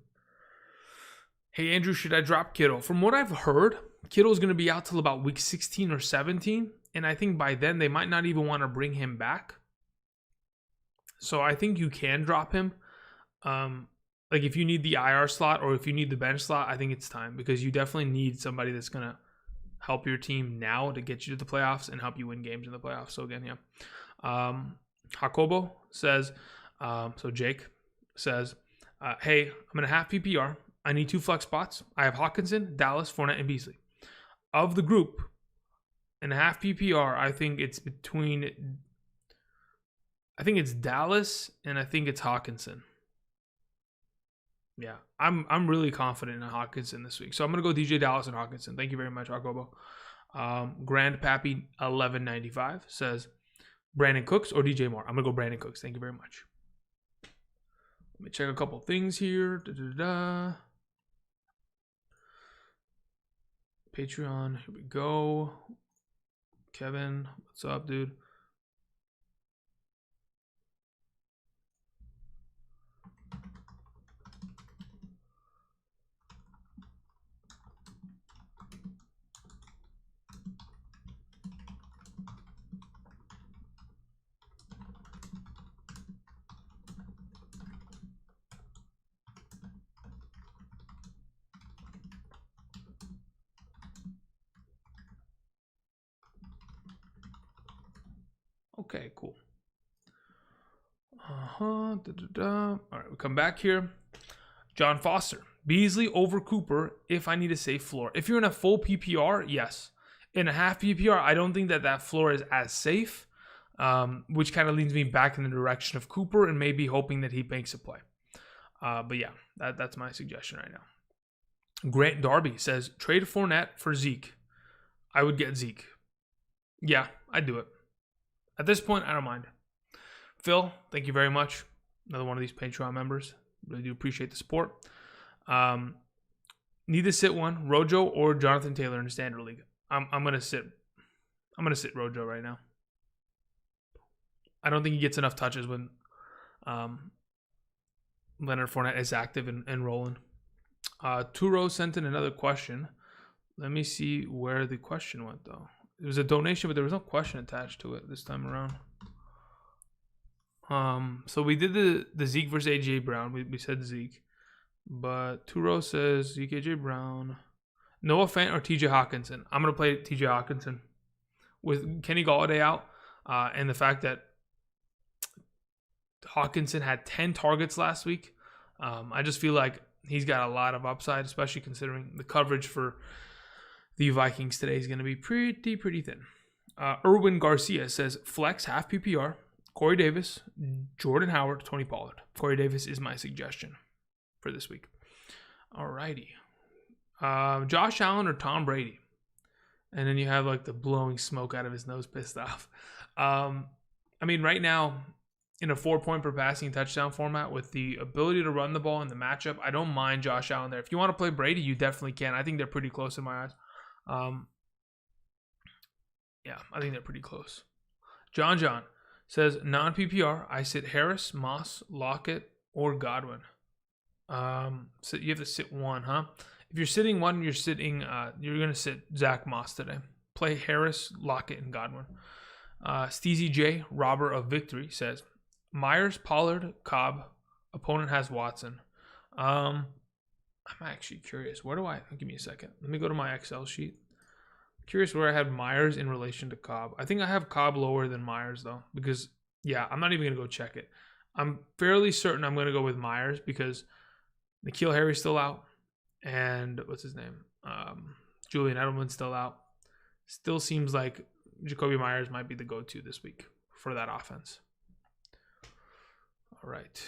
Hey, Andrew, should I drop Kittle? From what I've heard, Kittle's going to be out till about week 16 or 17, and I think by then they might not even want to bring him back. So I think you can drop him. Like if you need the IR slot or if you need the bench slot, I think it's time because you definitely need somebody that's going to help your team now to get you to the playoffs and help you win games in the playoffs. So again, yeah. Jacobo says, so Jake says, hey, I'm in a half PPR. I need 2 flex spots. I have Hawkinson, Dallas, Fournette, and Beasley. Of the group, in a half PPR, I think it's Dallas and I think it's Hawkinson. Yeah, I'm really confident in Hawkinson this week. So I'm going to go DJ Dallas and Hawkinson. Thank you very much, Jacobo. Grandpappy 1195 says, Brandon Cooks or DJ Moore? I'm going to go Brandon Cooks. Thank you very much. Let me check a couple things here. Patreon. Here we go. Kevin, what's up, dude? Okay, cool. All right, we come back here. John Foster. Beasley over Cooper if I need a safe floor. If you're in a full PPR, yes. In a half PPR, I don't think that floor is as safe, which kind of leads me back in the direction of Cooper and maybe hoping that he makes a play. But yeah, that's my suggestion right now. Grant Darby says, trade Fournette for Zeke. I would get Zeke. Yeah, I'd do it. At this point, I don't mind. Phil, thank you very much. Another one of these Patreon members. Really do appreciate the support. Need to sit one, Rojo or Jonathan Taylor in the standard league. I'm gonna sit Rojo right now. I don't think he gets enough touches when Leonard Fournette is active and rolling. Turo sent in another question. Let me see where the question went though. It was a donation, but there was no question attached to it this time around. So we did the Zeke versus AJ Brown. We said Zeke, but Turo says Zeke, AJ Brown, Noah Fant or TJ Hawkinson. I'm gonna play TJ Hawkinson with Kenny Golladay out, and the fact that Hawkinson had 10 targets last week. I just feel like he's got a lot of upside, especially considering the coverage for the Vikings today is going to be pretty thin. Erwin Garcia says, flex half PPR, Corey Davis, Jordan Howard, Tony Pollard. Corey Davis is my suggestion for this week. Alrighty. Josh Allen or Tom Brady? And then you have like the blowing smoke out of his nose pissed off. I mean, right now, in a 4-point per passing touchdown format with the ability to run the ball in the matchup, I don't mind Josh Allen there. If you want to play Brady, you definitely can. I think they're pretty close in my eyes. Yeah, I think they're pretty close. John says, non-PPR, I sit Harris, Moss, Lockett, or Godwin. So you have to sit one, huh? If you're sitting one, you're going to sit Zach Moss today. Play Harris, Lockett, and Godwin. Steezy J, robber of victory, says, Myers, Pollard, Cobb. Opponent has Watson. I'm actually curious. Give me a second. Let me go to my Excel sheet. Curious where I had Myers in relation to Cobb. I think I have Cobb lower than Myers, though, because, yeah, I'm not even going to go check it. I'm fairly certain I'm going to go with Myers because N'Keal Harry's still out. And what's his name? Julian Edelman's still out. Still seems like Jacoby Myers might be the go-to this week for that offense. All right.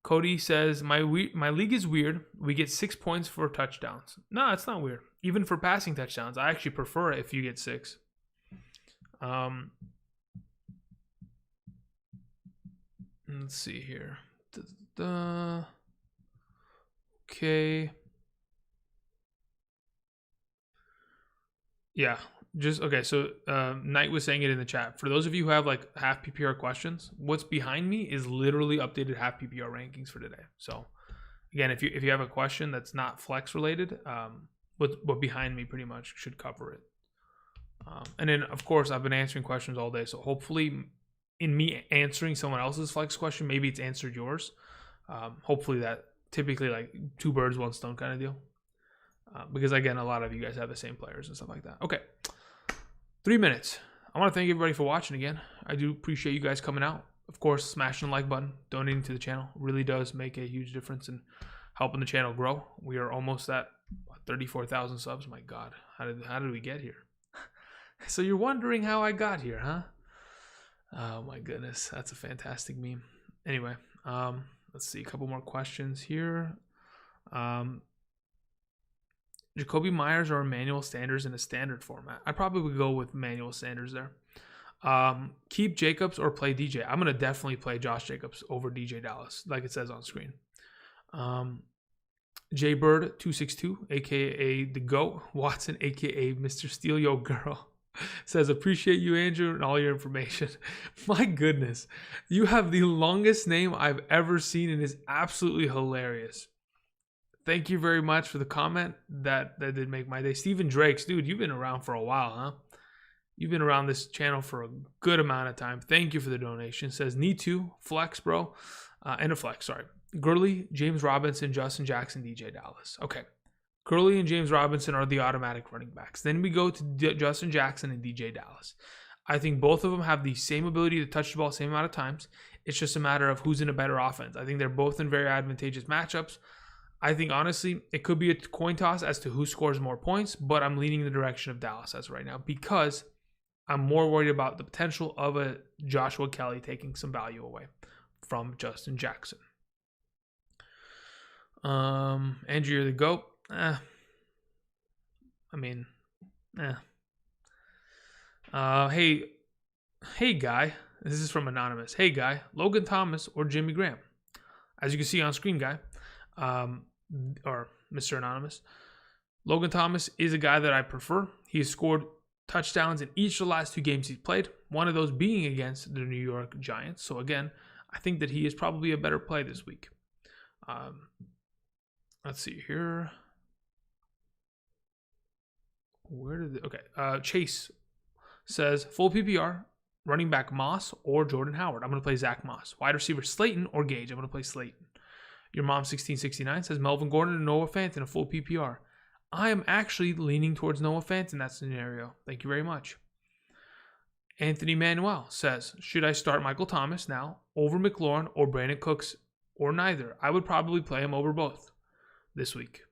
Cody says, my league is weird. We get 6 points for touchdowns. No, it's not weird. Even for passing touchdowns. I actually prefer it if you get 6. Let's see here. Okay. Yeah. Okay, so Knight was saying it in the chat. For those of you who have like half PPR questions, what's behind me is literally updated half PPR rankings for today. So again, if you have a question that's not flex related, what behind me pretty much should cover it. And then of course I've been answering questions all day, so hopefully in me answering someone else's flex question, maybe it's answered yours. Hopefully that typically like 2 birds, 1 stone kind of deal. Because again, a lot of you guys have the same players and stuff like that. Okay. 3 minutes. I want to thank everybody for watching again. I do appreciate you guys coming out. Of course, smashing the like button, donating to the channel really does make a huge difference in helping the channel grow. We are almost at 34,000 subs. My God, how did we get here? So you're wondering how I got here, huh? Oh my goodness, that's a fantastic meme. Anyway, let's see a couple more questions here. Jacoby Myers or Emmanuel Sanders in a standard format? I'd probably go with Emmanuel Sanders there. Keep Jacobs or play DJ. I'm going to definitely play Josh Jacobs over DJ Dallas, like it says on screen. Jaybird262, a.k.a. The GOAT. Watson, a.k.a. Mr. Steal Yo Girl, says, appreciate you, Andrew, and all your information. My goodness. You have the longest name I've ever seen and is absolutely hilarious. Thank you very much for the comment. That did make my day. Steven Drakes, dude, you've been around for a while, huh? You've been around this channel for a good amount of time. Thank you for the donation. Says, need to flex, bro. And a flex, sorry. Gurley, James Robinson, Justin Jackson, DJ Dallas. Okay. Gurley and James Robinson are the automatic running backs. Then we go to Justin Jackson and DJ Dallas. I think both of them have the same ability to touch the ball same amount of times. It's just a matter of who's in a better offense. I think they're both in very advantageous matchups. I think, honestly, it could be a coin toss as to who scores more points, but I'm leaning in the direction of Dallas as of right now because I'm more worried about the potential of a Joshua Kelly taking some value away from Justin Jackson. Andrew, you're the GOAT. Hey, guy. This is from Anonymous. Hey, guy. Logan Thomas or Jimmy Graham? As you can see on screen, guy. Or Mr. Anonymous. Logan Thomas is a guy that I prefer. He has scored touchdowns in each of the last 2 games he's played, one of those being against the New York Giants. So again, I think that he is probably a better play this week. Let's see here. Chase says full PPR, running back Moss or Jordan Howard. I'm going to play Zach Moss. Wide receiver Slayton or Gage. I'm going to play Slayton. Your mom 1669 says Melvin Gordon and Noah Fant in a full PPR. I am actually leaning towards Noah Fant in that scenario. Thank you very much. Anthony Manuel says, should I start Michael Thomas now over McLaurin or Brandon Cooks or neither? I would probably play him over both this week.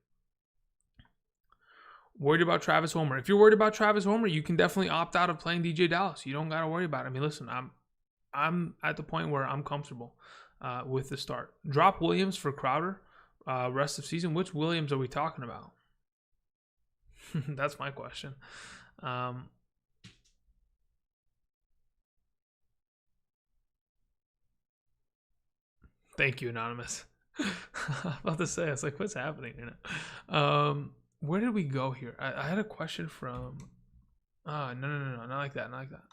Worried about Travis Homer. If you're worried about Travis Homer, you can definitely opt out of playing DJ Dallas. You don't got to worry about it. I mean, listen, I'm at the point where I'm comfortable with the start. Drop Williams for Crowder rest of season. Which Williams are we talking about? That's my question. Thank you, Anonymous. I was about to say, I was like, what's happening? Where did we go here? I had a question from... no, not like that, not like that.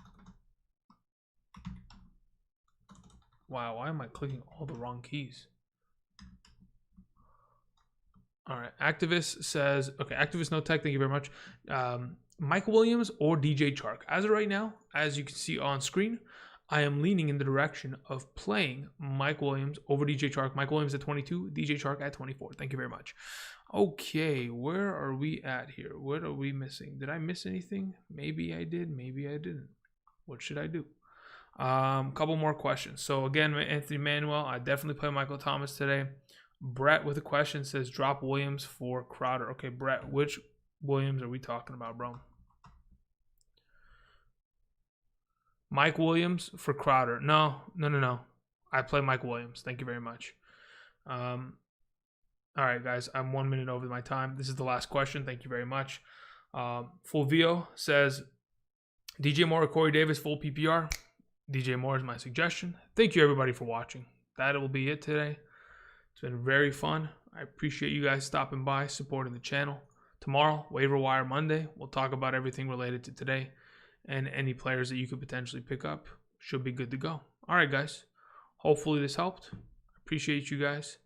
Wow, why am I clicking all the wrong keys? All right. Activist says, okay, Activist No Tech, thank you very much. Mike Williams or DJ Chark. As of right now, as you can see on screen, I am leaning in the direction of playing Mike Williams over DJ Chark. Mike Williams at 22, DJ Chark at 24. Thank you very much. Okay, where are we at here? What are we missing? Did I miss anything? Maybe I did, maybe I didn't. What should I do? Couple more questions. So again, Anthony Manuel, I definitely play Michael Thomas today. Brett with a question says drop Williams for Crowder. Okay, Brett, which Williams are we talking about, bro? Mike Williams for Crowder. No. I play Mike Williams. Thank you very much. All right, guys, I'm 1 minute over my time. This is the last question. Thank you very much. Fulvio says DJ Moore or Corey Davis full PPR. DJ Moore is my suggestion. Thank you, everybody, for watching. That will be it today. It's been very fun. I appreciate you guys stopping by, supporting the channel. Tomorrow, Waiver Wire Monday, we'll talk about everything related to today and any players that you could potentially pick up. Should be good to go. All right, guys. Hopefully this helped. Appreciate you guys.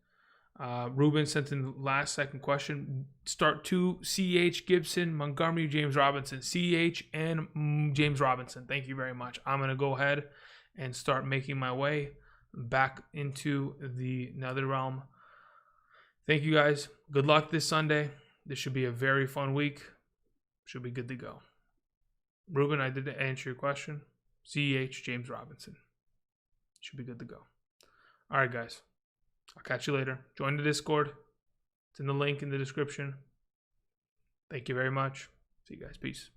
Ruben sent in the last second question. Start 2, CH, Gibson, Montgomery, James Robinson. CH and James Robinson. Thank you very much. I'm going to go ahead and start making my way back into the nether realm. Thank you guys. Good luck this Sunday. This should be a very fun week. Should be good to go. Ruben, I did answer your question. CH, James Robinson. Should be good to go. All right, guys. I'll catch you later. Join the Discord. It's in the link in the description. Thank you very much. See you guys. Peace.